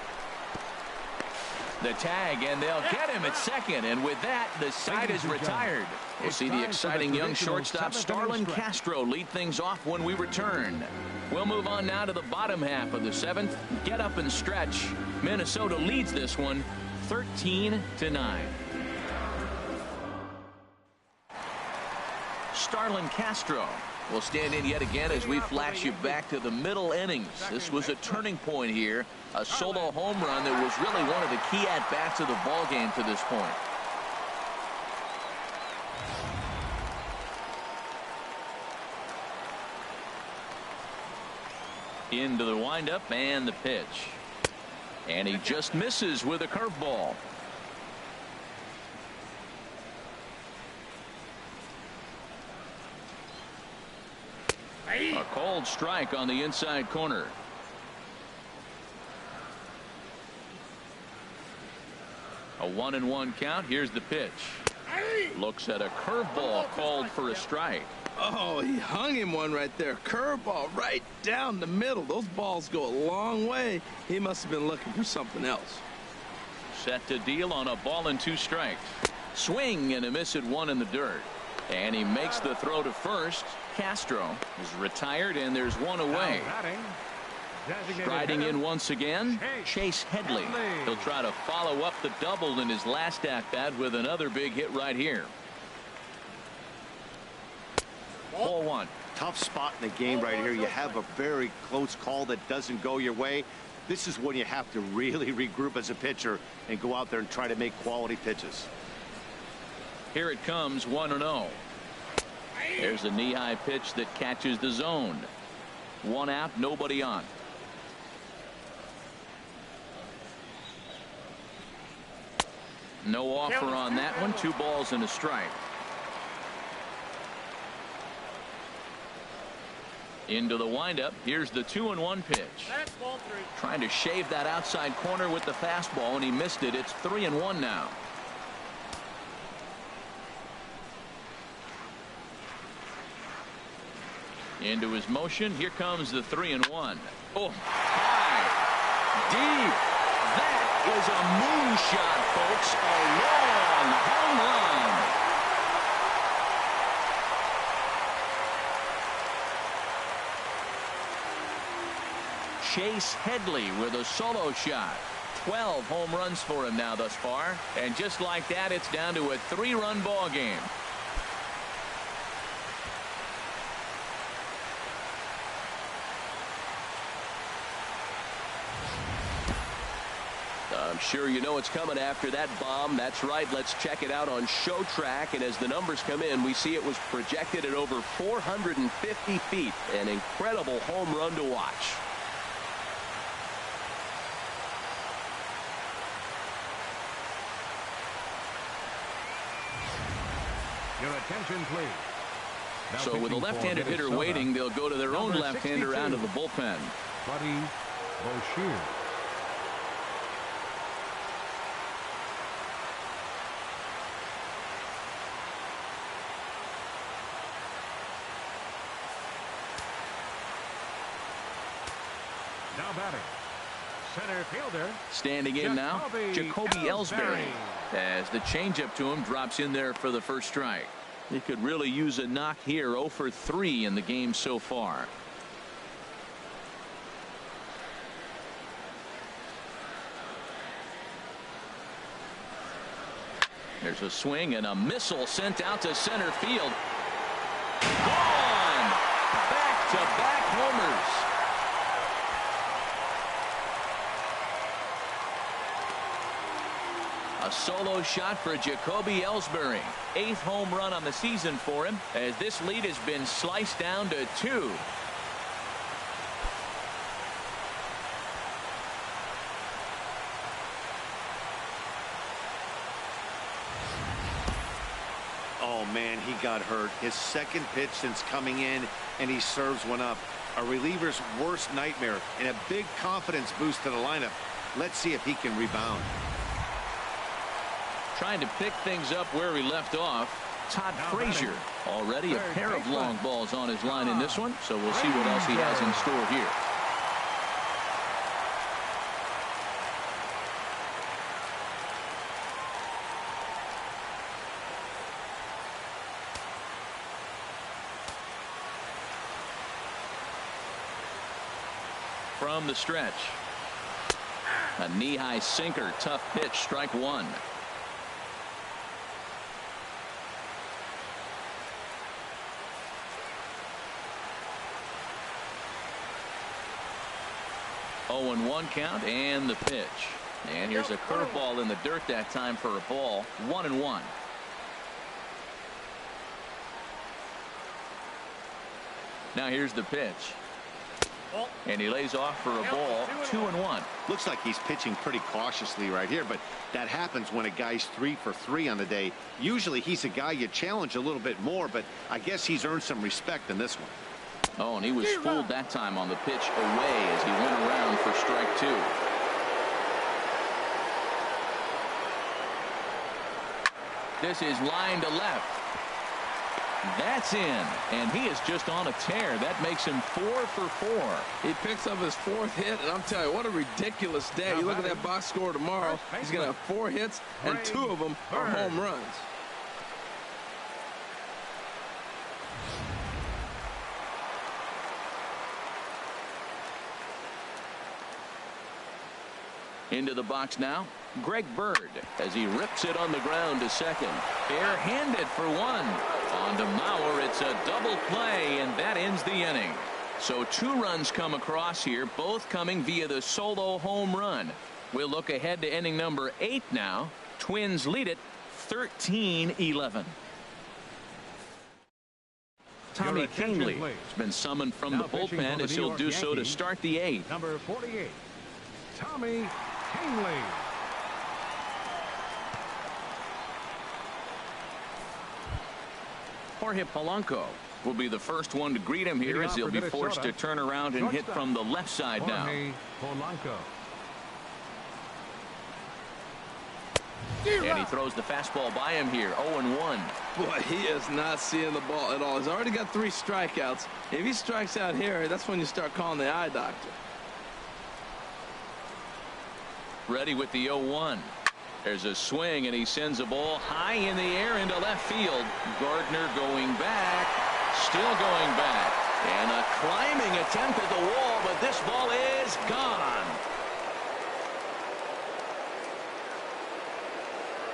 The tag, and they'll get him at second, and with that the side is retired. We'll see the exciting young shortstop Starlin Castro lead things off when we return. We'll move on now to the bottom half of the 7th. Get up and stretch. Minnesota leads this one 13-9. Starlin Castro will stand in yet again as we flash you back to the middle innings. This was a turning point here. A solo home run that was really one of the key at-bats of the ball game to this point. Into the windup and the pitch. And he just misses with a curveball. A cold strike on the inside corner. A 1-1 count. Here's the pitch. Looks at a curveball called for a strike. Oh, he hung him one right there. Curveball right down the middle. Those balls go a long way. He must have been looking for something else. Set to deal on a ball and 2 strikes. Swing and a miss at 1 in the dirt. And he makes the throw to first. Castro is retired, and there's 1 away. Striding in once again, Chase Headley. He'll try to follow up the double in his last at-bat with another big hit right here. Ball 1. Tough spot in the game right here. You have a very close call that doesn't go your way. This is when you have to really regroup as a pitcher and go out there and try to make quality pitches. Here it comes, 1-0. There's a knee-high pitch that catches the zone. 1 out, nobody on. No offer on that one. 2 balls and a strike. Into the windup. Here's the 2-1 pitch. Trying to shave that outside corner with the fastball, and he missed it. It's 3-1 now. Into his motion. Here comes the 3-1. Oh, high, deep. That is a moonshot, folks. A long home run. Chase Headley with a solo shot. 12 home runs for him now thus far. And just like that, it's down to a 3-run ball game. I'm sure you know it's coming after that bomb. That's right. Let's check it out on Show Track. And as the numbers come in, we see it was projected at over 450 feet. An incredible home run to watch. Your attention, please. Now so with a pitching for left-handed hitter Minnesota, waiting, they'll go to their own number left-hander 62, out of the bullpen. Buddy Boucher. Now batting, center fielder. Standing in now, Jacoby Ellsbury. As the changeup to him drops in there for the first strike. He could really use a knock here. 0 for 3 in the game so far. There's a swing and a missile sent out to center field. Gone! Back-to-back homers. A solo shot for Jacoby Ellsbury. 8th home run on the season for him, as this lead has been sliced down to 2. Oh, man, he got hurt. His second pitch since coming in, and he serves one up. A reliever's worst nightmare, and a big confidence boost to the lineup. Let's see if he can rebound. Trying to pick things up where he left off. Todd Frazier, already a pair of long balls on his line in this one, so we'll see what else he has in store here. From the stretch, a knee-high sinker, tough pitch, strike 1. Oh, and 1 count, and the pitch. And here's a curveball in the dirt that time for a ball. 1-1. Now here's the pitch. And he lays off for a ball. 2-1. Looks like he's pitching pretty cautiously right here, but that happens when a guy's 3 for 3 on the day. Usually he's a guy you challenge a little bit more, but I guess he's earned some respect in this one. Oh, and he was fooled that time on the pitch away as he went around for strike 2. This is line to left. That's in, and he is just on a tear. That makes him 4 for 4. He picks up his 4th hit, and I'm telling you, what a ridiculous day. You look at that box score tomorrow, he's going to have 4 hits, and 2 of them are home runs. Into the box now, Greg Bird, as he rips it on the ground to second. Bare-handed for 1. On to Mauer, it's a double play, and that ends the inning. So 2 runs come across here, both coming via the solo home run. We'll look ahead to inning number 8 now. Twins lead it 13-11. Tommy Kingley has been summoned from the bullpen, as he'll do so to start the 8th. Number 48, Tommy Kingley. Jorge Polanco will be the first one to greet him here, as he'll be forced to turn around and hit from the left side now. Polanco. And he throws the fastball by him here. 0-1. Boy, he is not seeing the ball at all. He's already got 3 strikeouts. If he strikes out here, that's when you start calling the eye doctor. Ready with the 0-1. There's a swing, and he sends a ball high in the air into left field. Gardner going back, still going back, and a climbing attempt at the wall, but this ball is gone.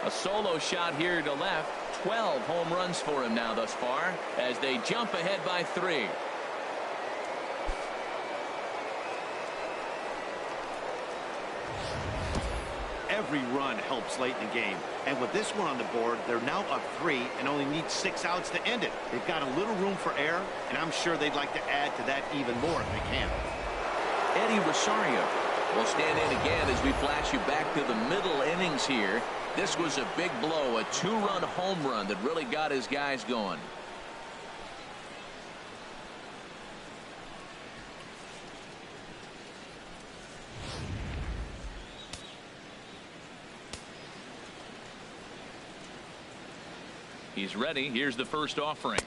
A solo shot here to left. 12 home runs for him now thus far as they jump ahead by 3. Every run helps late in the game, and with this one on the board, they're now up 3 and only need 6 outs to end it. They've got a little room for error, and I'm sure they'd like to add to that even more if they can. Eddie Rosario will stand in again as we flash you back to the middle innings here. This was a big blow, a 2-run home run that really got his guys going. He's ready. Here's the first offering.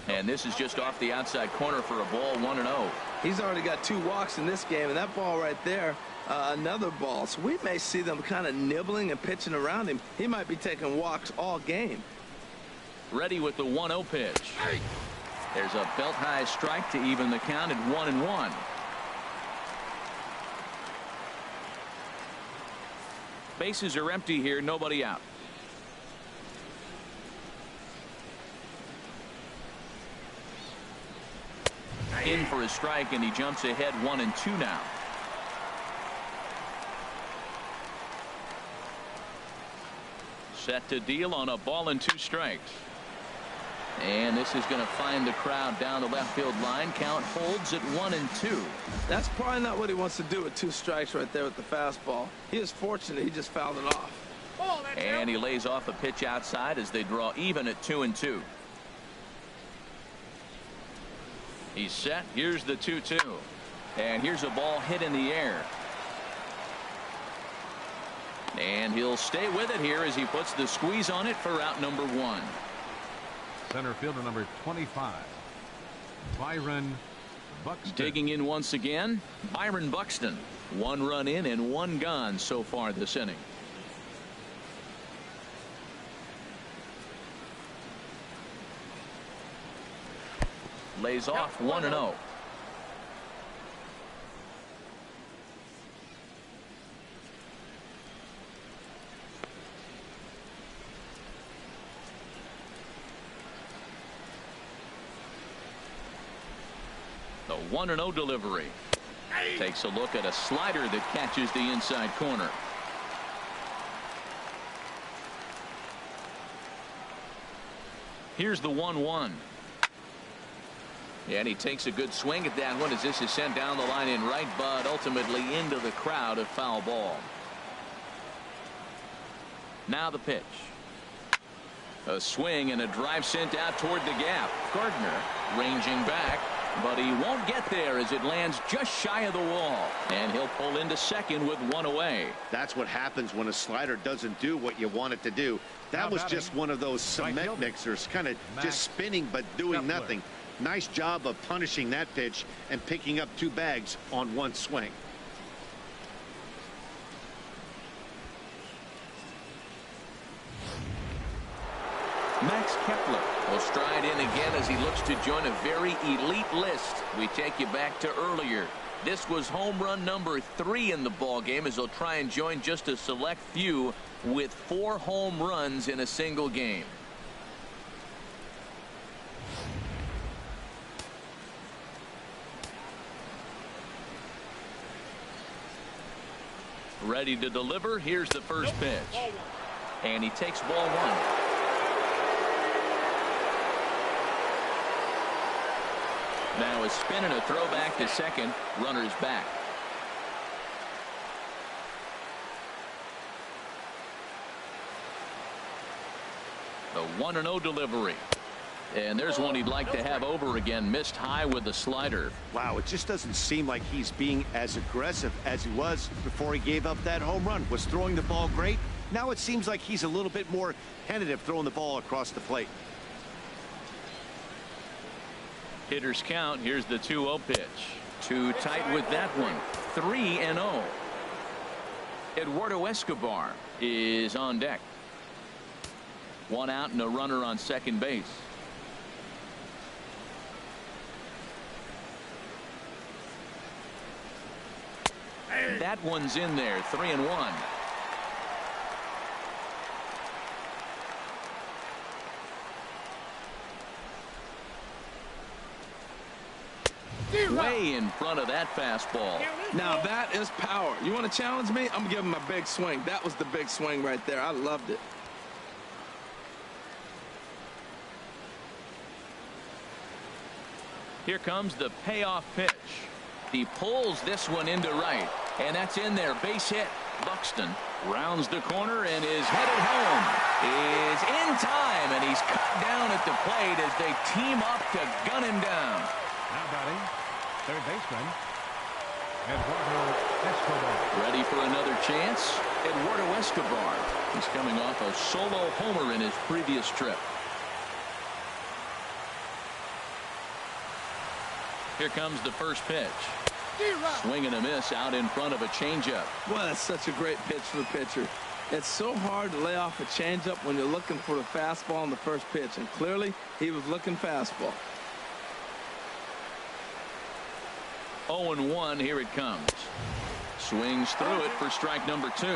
And this is just off the outside corner for a ball, 1-0. He's already got 2 walks in this game, and that ball right there, another ball. So we may see them kind of nibbling and pitching around him. He might be taking walks all game. Ready with the 1-0 pitch. There's a belt-high strike to even the count at 1-1. Bases are empty here, nobody out. In for a strike, and he jumps ahead 1-2 now. Set to deal on a ball and 2 strikes. And this is going to find the crowd down the left field line. Count holds at 1-2. That's probably not what he wants to do with 2 strikes right there with the fastball. He is fortunate he just fouled it off. And he lays off a pitch outside as they draw even at 2-2. He's set. Here's the 2-2. And here's a ball hit in the air. And he'll stay with it here as he puts the squeeze on it for out number 1. Center fielder number 25, Byron Buxton. Digging in once again, Byron Buxton. 1 run in and 1 gone so far this inning. Lays off 1-0. The 1-0 delivery. Takes a look at a slider that catches the inside corner. Here's the 1-1. And he takes a good swing at that one as this is sent down the line in right, but ultimately into the crowd, a foul ball. Now the pitch. A swing and a drive sent out toward the gap. Gardner ranging back, but he won't get there as it lands just shy of the wall. And he'll pull into second with 1 away. That's what happens when a slider doesn't do what you want it to do. That was just one of those cement mixers, kind of just spinning but doing nothing. Nice job of punishing that pitch and picking up 2 bags on 1 swing. Max Kepler will stride in again as he looks to join a very elite list. We take you back to earlier. This was home run number 3 in the ball game as he'll try and join just a select few with 4 home runs in a single game. Ready to deliver. Here's the first pitch. And he takes ball 1. Now a spin and a throw back to second. Runners back. The 1-0 delivery. And there's one he'd like to have over again. Missed high with the slider. Wow, it just doesn't seem like he's being as aggressive as he was before he gave up that home run. Was throwing the ball great. Now it seems like he's a little bit more tentative throwing the ball across the plate. Hitters count. Here's the 2-0 pitch. Too tight with that one. 3-0. Eduardo Escobar is on deck. One out and a runner on second base. That one's in there. 3-1. Way in front of that fastball. Now that is power. You want to challenge me? I'm giving him a big swing. That was the big swing right there. I loved it. Here comes the payoff pitch. He pulls this one into right, and that's in there. Base hit. Buxton rounds the corner and is headed home. Is in time, and he's cut down at the plate as they team up to gun him down. Now batting, third baseman, Eduardo Escobar. Ready for another chance? Eduardo Escobar. He's coming off a solo homer in his previous trip. Here comes the first pitch. Swing and a miss out in front of a changeup. Well, that's such a great pitch for the pitcher. It's so hard to lay off a changeup when you're looking for the fastball on the first pitch, and clearly he was looking fastball. 0-1. Here it comes. Swings through it for strike number 2.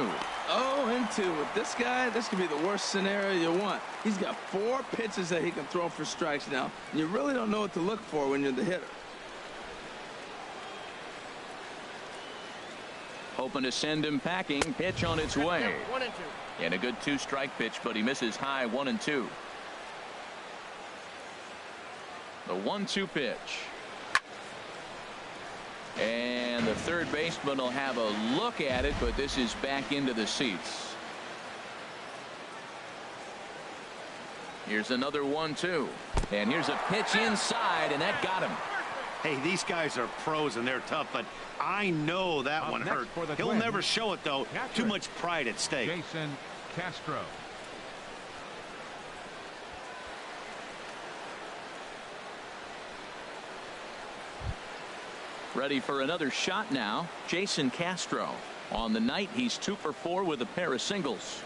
0-2 with this guy. This could be the worst scenario you want. He's got 4 pitches that he can throw for strikes now. And you really don't know what to look for when you're the hitter. Hoping to send him packing. Pitch on its way. 1-2. And a good 2-strike pitch, but he misses high. 1-2. The 1-2 pitch. And the third baseman will have a look at it, but this is back into the seats. Here's another 1-2. And here's a pitch inside, and that got him. Hey, these guys are pros and they're tough, but I know that one hurt. He'll never show it, though. Too much pride at stake. Jason Castro. Ready for another shot now. Jason Castro. On the night, he's 2 for 4 with a pair of singles.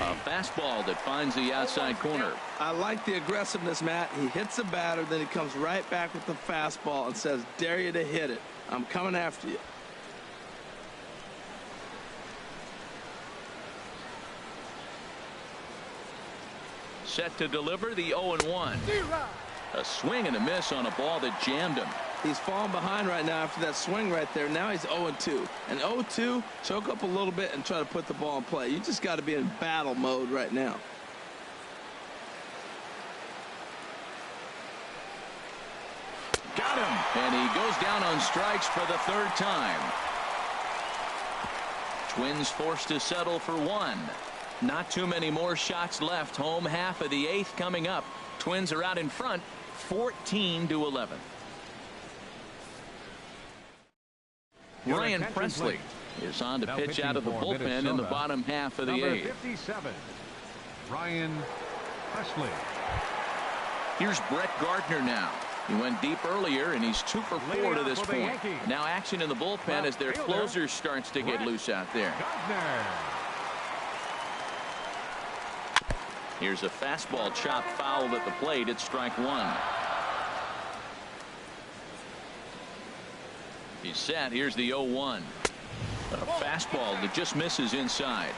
A fastball that finds the outside corner. I like the aggressiveness, Matt. He hits a batter, then he comes right back with the fastball and says, dare you to hit it. I'm coming after you. Set to deliver the 0-1. A swing and a miss on a ball that jammed him. He's falling behind right now after that swing right there. Now he's 0-2. And 0-2, choke up a little bit and try to put the ball in play. You just got to be in battle mode right now. Got him. And he goes down on strikes for the 3rd time. Twins forced to settle for 1. Not too many more shots left. Home half of the 8th coming up. Twins are out in front 14-11. Ryan Presley is on to pitch out of the bullpen in the bottom half of the 8th. 57, Ryan Presley. Here's Brett Gardner now. He went deep earlier, and he's 2 for 4 to this point. Now action in the bullpen as their closer starts to get loose out there. Gardner. Here's a fastball chopped fouled at the plate. It's strike 1. He's set. Here's the 0-1. A fastball that just misses inside.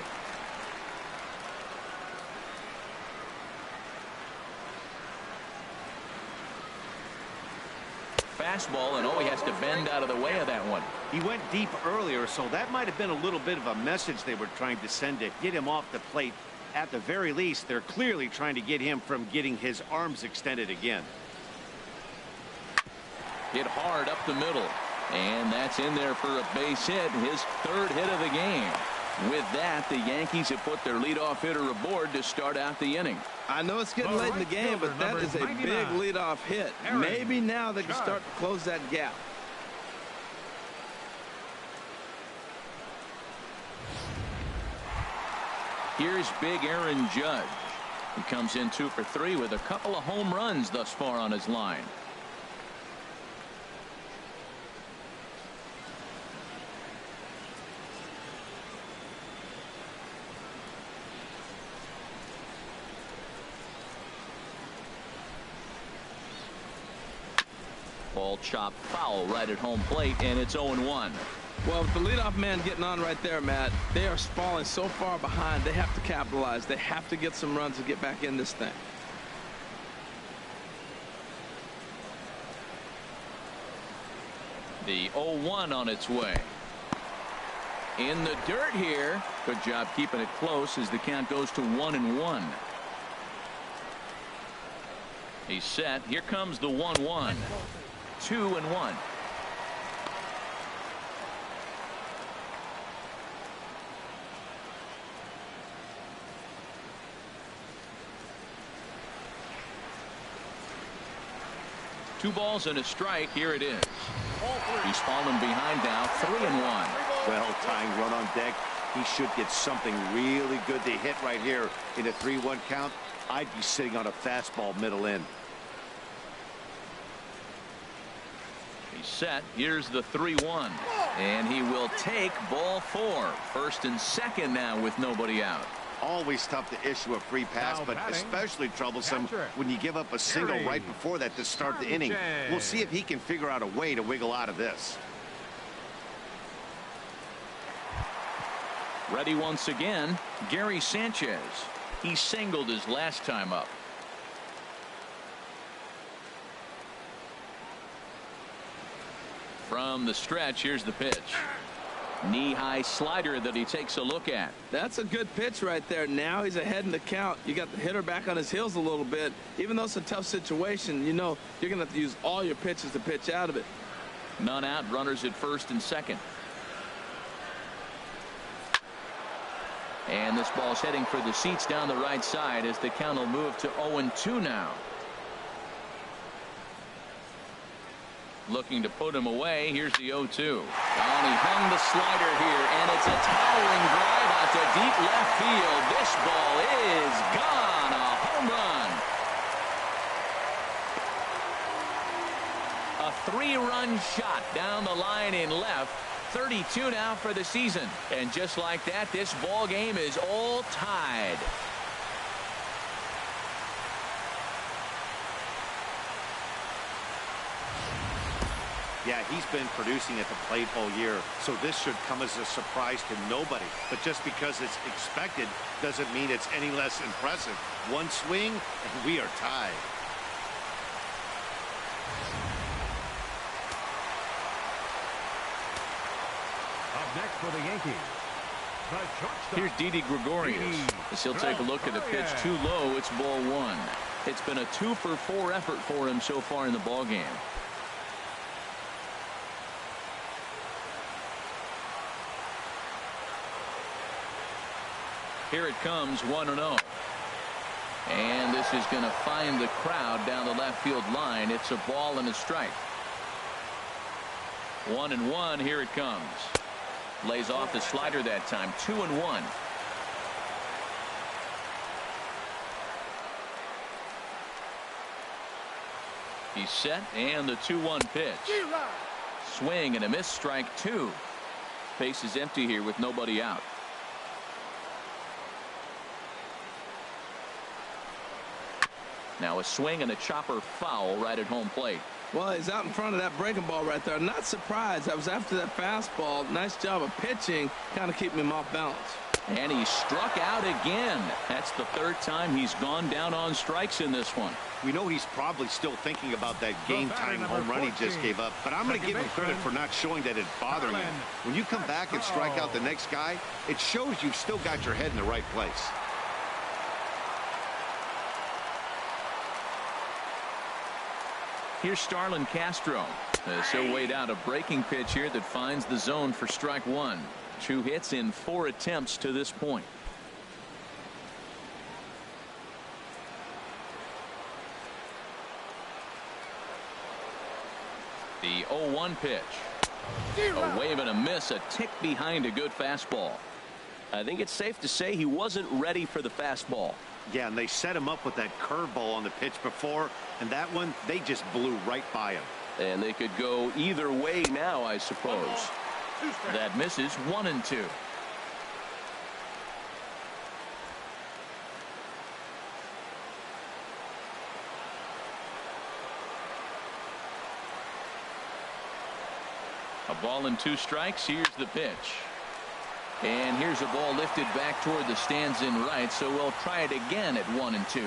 Fastball, and he has to bend out of the way of that one. He went deep earlier, so that might have been a little bit of a message they were trying to send to get him off the plate. At the very least, they're clearly trying to get him from getting his arms extended again. Hit hard up the middle. And that's in there for a base hit. His 3rd hit of the game. With that, the Yankees have put their leadoff hitter aboard to start out the inning. I know it's getting late in the game, but that is a big leadoff hit. Maybe now they can start to close that gap. Here's big Aaron Judge. He comes in 2 for 3 with a couple of home runs thus far on his line. Ball chopped foul right at home plate, and it's 0-1. Well, with the leadoff man getting on right there, Matt, they are falling so far behind. They have to capitalize. They have to get some runs to get back in this thing. The 0-1 on its way. In the dirt here. Good job keeping it close as the count goes to 1-1. He's set. Here comes the 1-1. 2-1. Two balls and a strike. Here it is. He's fallen behind now. 3-1. Well, tying run on deck. He should get something really good to hit right here in a 3-1 count. I'd be sitting on a fastball middle in. He's set. Here's the 3-1. And he will take ball 4. First and second now with nobody out. Always tough to issue a free pass, but especially troublesome when you give up a single right before that to start the inning. We'll see if he can figure out a way to wiggle out of this. Ready once again, Gary Sanchez. He singled his last time up. From the stretch, here's the pitch. Knee-high slider that he takes a look at. That's a good pitch right there. Now he's ahead in the count. You got the hitter back on his heels a little bit. Even though it's a tough situation, you know you're going to have to use all your pitches to pitch out of it. None out. Runners at first and second. And this ball's heading for the seats down the right side as the count will move to 0-2 now. Looking to put him away. Here's the 0-2. And he hung the slider here, and it's a towering drive out to deep left field. This ball is gone. A home run. A 3-run shot down the line in left. 32 now for the season. And just like that, this ball game is all tied. Yeah, he's been producing at the plate all year, so this should come as a surprise to nobody. But just because it's expected doesn't mean it's any less impressive. One swing, and we are tied. Up next for the Yankees, the shortstop. Here's Didi Gregorius as he'll take a look at the pitch. Too low. It's ball 1. It's been a 2-for-4 effort for him so far in the ball game. Here it comes, 1-0. And this is going to find the crowd down the left field line. It's a ball and a strike. 1-1. Here it comes. Lays off the slider that time. 2-1. He's set, and the 2-1 pitch. Swing and a miss, strike 2. Base is empty here with nobody out. Now a swing and a chopper foul right at home plate. Well, he's out in front of that breaking ball right there. Not surprised. I was after that fastball. Nice job of pitching, kind of keeping him off balance. And he struck out again. That's the 3rd time he's gone down on strikes in this one. We know he's probably still thinking about that game-tying home run he just gave up, but I'm going to give him credit for not showing that it's bothering him. When you come back and strike out the next guy, it shows you've still got your head in the right place. Here's Starlin Castro. He'll wait out a breaking pitch here that finds the zone for strike 1. 2 hits in 4 attempts to this point. The 0-1 pitch. A wave and a miss, a tick behind a good fastball. I think it's safe to say he wasn't ready for the fastball. Yeah, and they set him up with that curveball on the pitch before, and that one, they just blew right by him. And they could go either way now, I suppose. That misses. 1-2. A ball and 2 strikes. Here's the pitch. And here's a ball lifted back toward the stands in right, so we'll try it again at 1-2.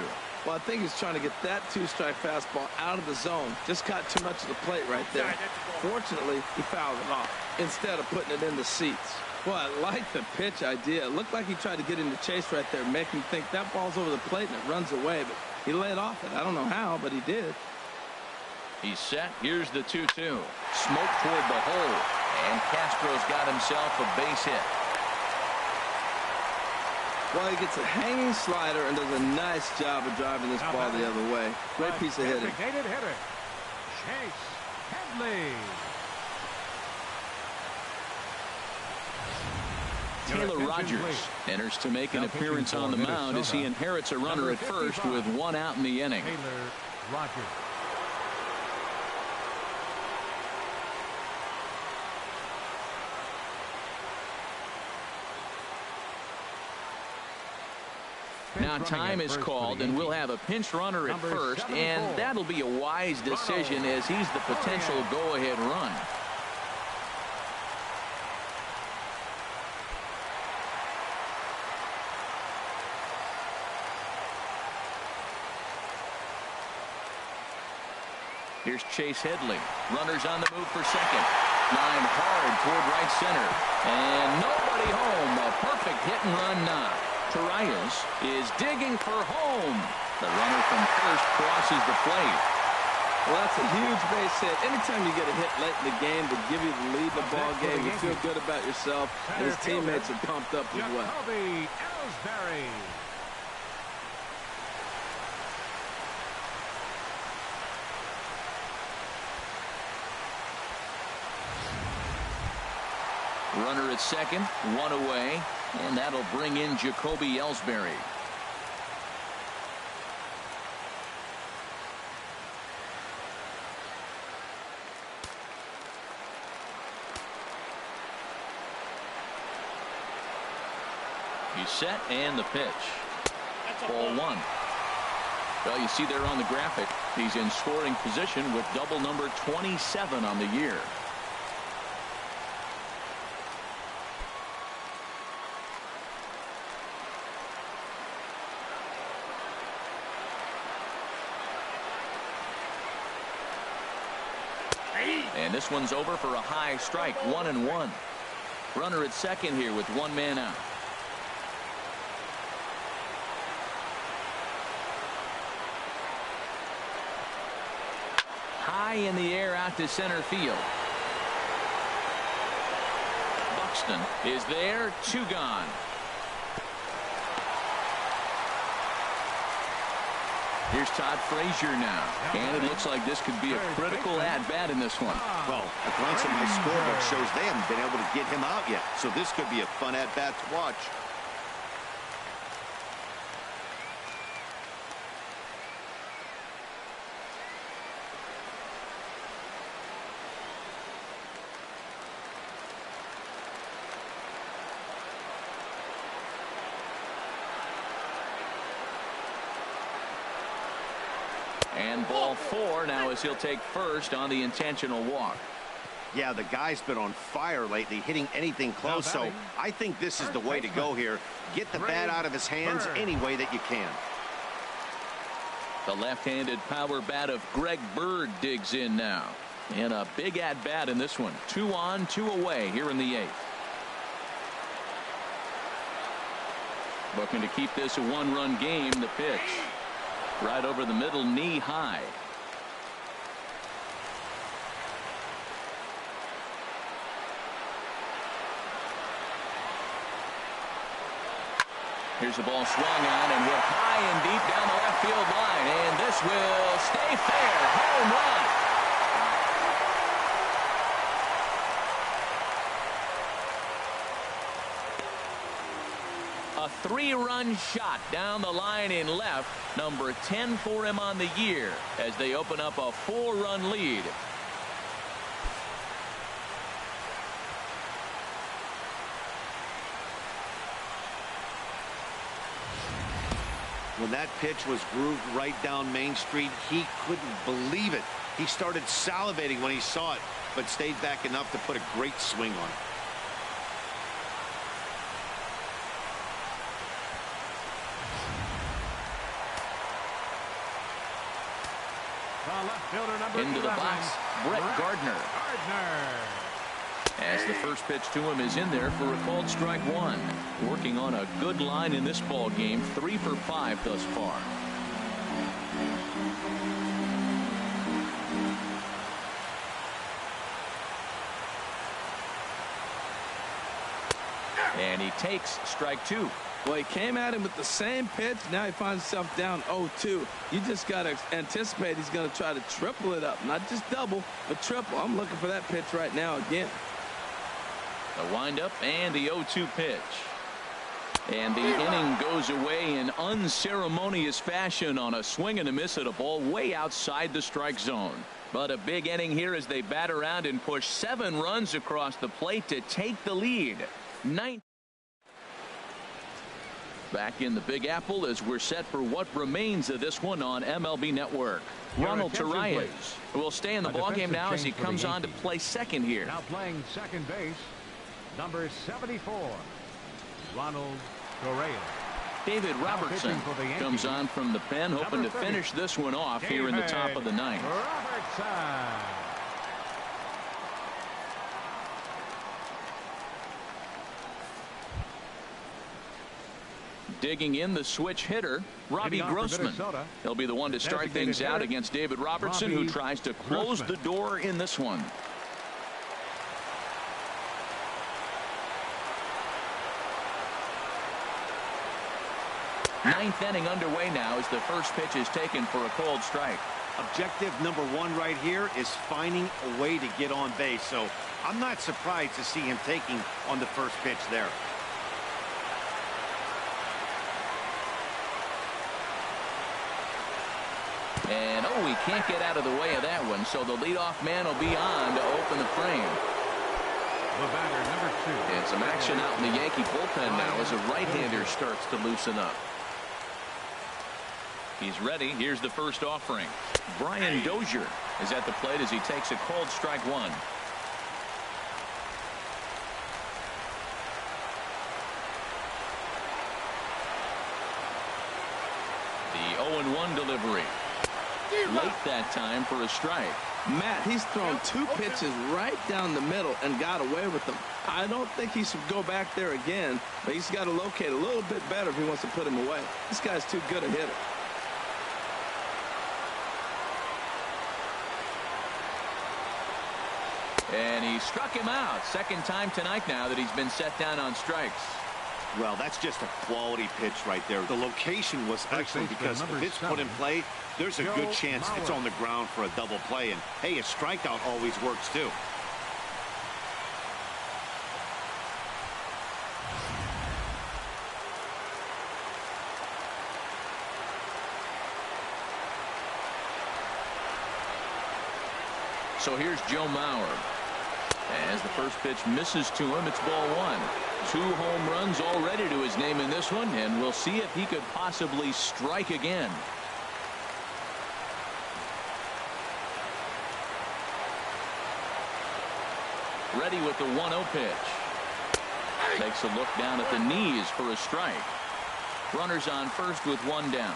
Well, I think he's trying to get that 2-strike fastball out of the zone. Just caught too much of the plate right there. Fortunately, he fouled it off instead of putting it in the seats. Well, I like the pitch idea. It looked like he tried to get into chase right there, make him think that ball's over the plate and it runs away, but he laid off it. I don't know how, but he did. He's set. Here's the 2-2. Smoke toward the hole, and Castro's got himself a base hit. Well, he gets a hanging slider and does a nice job of driving this ball the other way. Great piece of hitting. Designated hitter, Chase Headley. Taylor Rogers enters to make an appearance on the mound as he inherits a runner at first with 1 out in the inning. Taylor Rogers. Now time is called, and we'll have a pinch runner at first, and that'll be a wise decision as he's the potential go-ahead run. Here's Chase Headley. Runners on the move for second. Line hard toward right center. And nobody home. A perfect hit and run knock. Torreyes is digging for home. The runner from first crosses the plate. Well, that's a huge base hit. Anytime you get a hit late in the game to give you the lead in the ball game, you feel good about yourself, and his teammates are pumped up as well. Ellsbury. Runner at second, 1 away, and that'll bring in Jacoby Ellsbury. He's set, and the pitch. Ball 1. Well, you see there on the graphic, he's in scoring position with double number 27 on the year. And this one's over for a high strike, 1-1. Runner at second here with 1 man out. High in the air out to center field. Buxton is there, 2 gone. Here's Todd Frazier now, and it looks like this could be a critical at-bat in this one. Well, a glance at my scorebook shows they haven't been able to get him out yet, so this could be a fun at-bat to watch. And ball 4 now as he'll take first on the intentional walk. Yeah, the guy's been on fire lately, hitting anything close, so I think this is the way to go here. Get the bat out of his hands any way that you can. The left-handed power bat of Greg Bird digs in now. And a big at-bat in this one. 2 on, 2 away here in the 8th. Looking to keep this a 1-run game. The pitch. Right over the middle, knee high. Here's the ball swung on and hit high and deep down the left field line. And this will stay fair. Home run. A 3-run shot down the line in left. Number 10 for him on the year as they open up a 4-run lead. When that pitch was grooved right down Main Street, he couldn't believe it. He started salivating when he saw it. but stayed back enough to put a great swing on it. The left fielder, number Into the 11, box, Brett Gardner. As the first pitch to him is in there for a called strike one. Working on a good line in this ball game, 3 for 5 thus far. And he takes strike two. Well, he came at him with the same pitch. Now he finds himself down 0-2. You just got to anticipate he's going to try to triple it up. Not just double, but triple. I'm looking for that pitch right now again. The windup and the 0-2 pitch. And the inning goes away in unceremonious fashion on a swing and a miss at a ball way outside the strike zone. But a big inning here as they bat around and push 7 runs across the plate to take the lead. Back in the Big Apple as we're set for what remains of this one on MLB Network. Ronald Torreyes will stay in the ballgame now as he comes on to play second here. Now playing second base, number 74, Ronald Torreyes. David Robertson comes on from the pen, hoping to finish this one off here in the top of the ninth. Robertson. Digging in the switch hitter, Robbie Grossman. He'll be the one to start things out against David Robertson, who tries to close the door in this one. Ninth inning underway now as the first pitch is taken for a called strike. Objective number 1 right here is finding a way to get on base. So I'm not surprised to see him taking on the first pitch there. And oh, he can't get out of the way of that one, so the leadoff man will be on to open the frame. The batter, number 2. And some action out in the Yankee bullpen now as a right-hander starts to loosen up. He's ready. Here's the first offering. Brian Dozier is at the plate as he takes a called strike one. The 0-1 delivery. Late that time for a strike. Matt, he's thrown 2 pitches right down the middle and got away with them. I don't think he should go back there again, but he's got to locate a little bit better if he wants to put him away. This guy's too good a hitter. And he struck him out. Second time tonight now that he's been set down on strikes. Well, that's just a quality pitch right there. The location was excellent because if it's put in play, there's a good chance it's on the ground for a double play. And, hey, a strikeout always works, too. So here's Joe Mauer. As the first pitch misses to him, it's ball one. 2 home runs already to his name in this one, and we'll see if he could possibly strike again. Ready with the 1-0 pitch. Takes a look down at the knees for a strike. Runners on first with 1 down.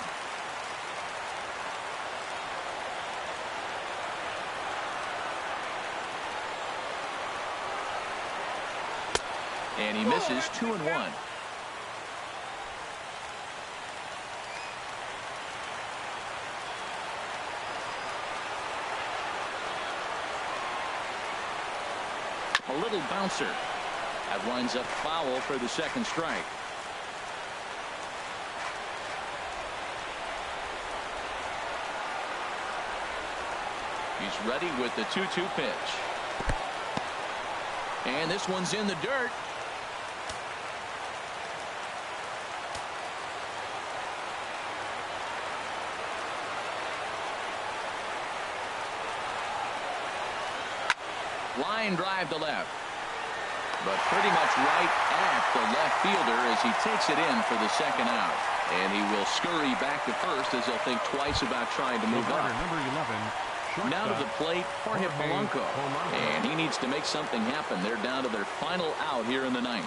And he misses 2-1. A little bouncer. That winds up foul for the second strike. He's ready with the 2-2 pitch. And this one's in the dirt. Line drive to left, but pretty much right at the left fielder as he takes it in for the second out. And he will scurry back to first as he'll think twice about trying to move on. Number 11, Now to the plate, Jorge Polanco. And he needs to make something happen. They're down to their final out here in the ninth.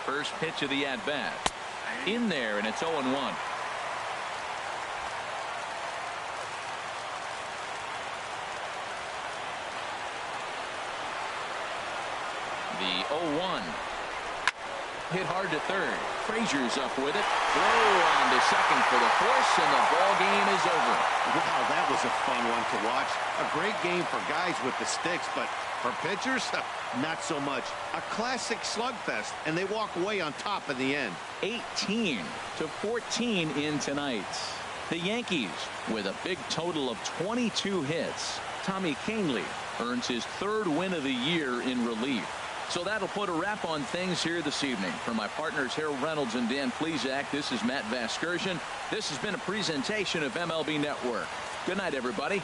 First pitch of the at-bat. In there, and it's 0-1. The 0-1. Hit hard to third. Frazier's up with it. Throw on to second for the force, and the ball game is over. Wow, that was a fun one to watch. A great game for guys with the sticks, but for pitchers, not so much. A classic slugfest, and they walk away on top in the end. 18-14 in tonight. The Yankees with a big total of 22 hits. Tommy Kahnle earns his third win of the year in relief. So that'll put a wrap on things here this evening. For my partners Harold Reynolds and Dan Plesac, this is Matt Vasgersian. This has been a presentation of MLB Network. Good night, everybody.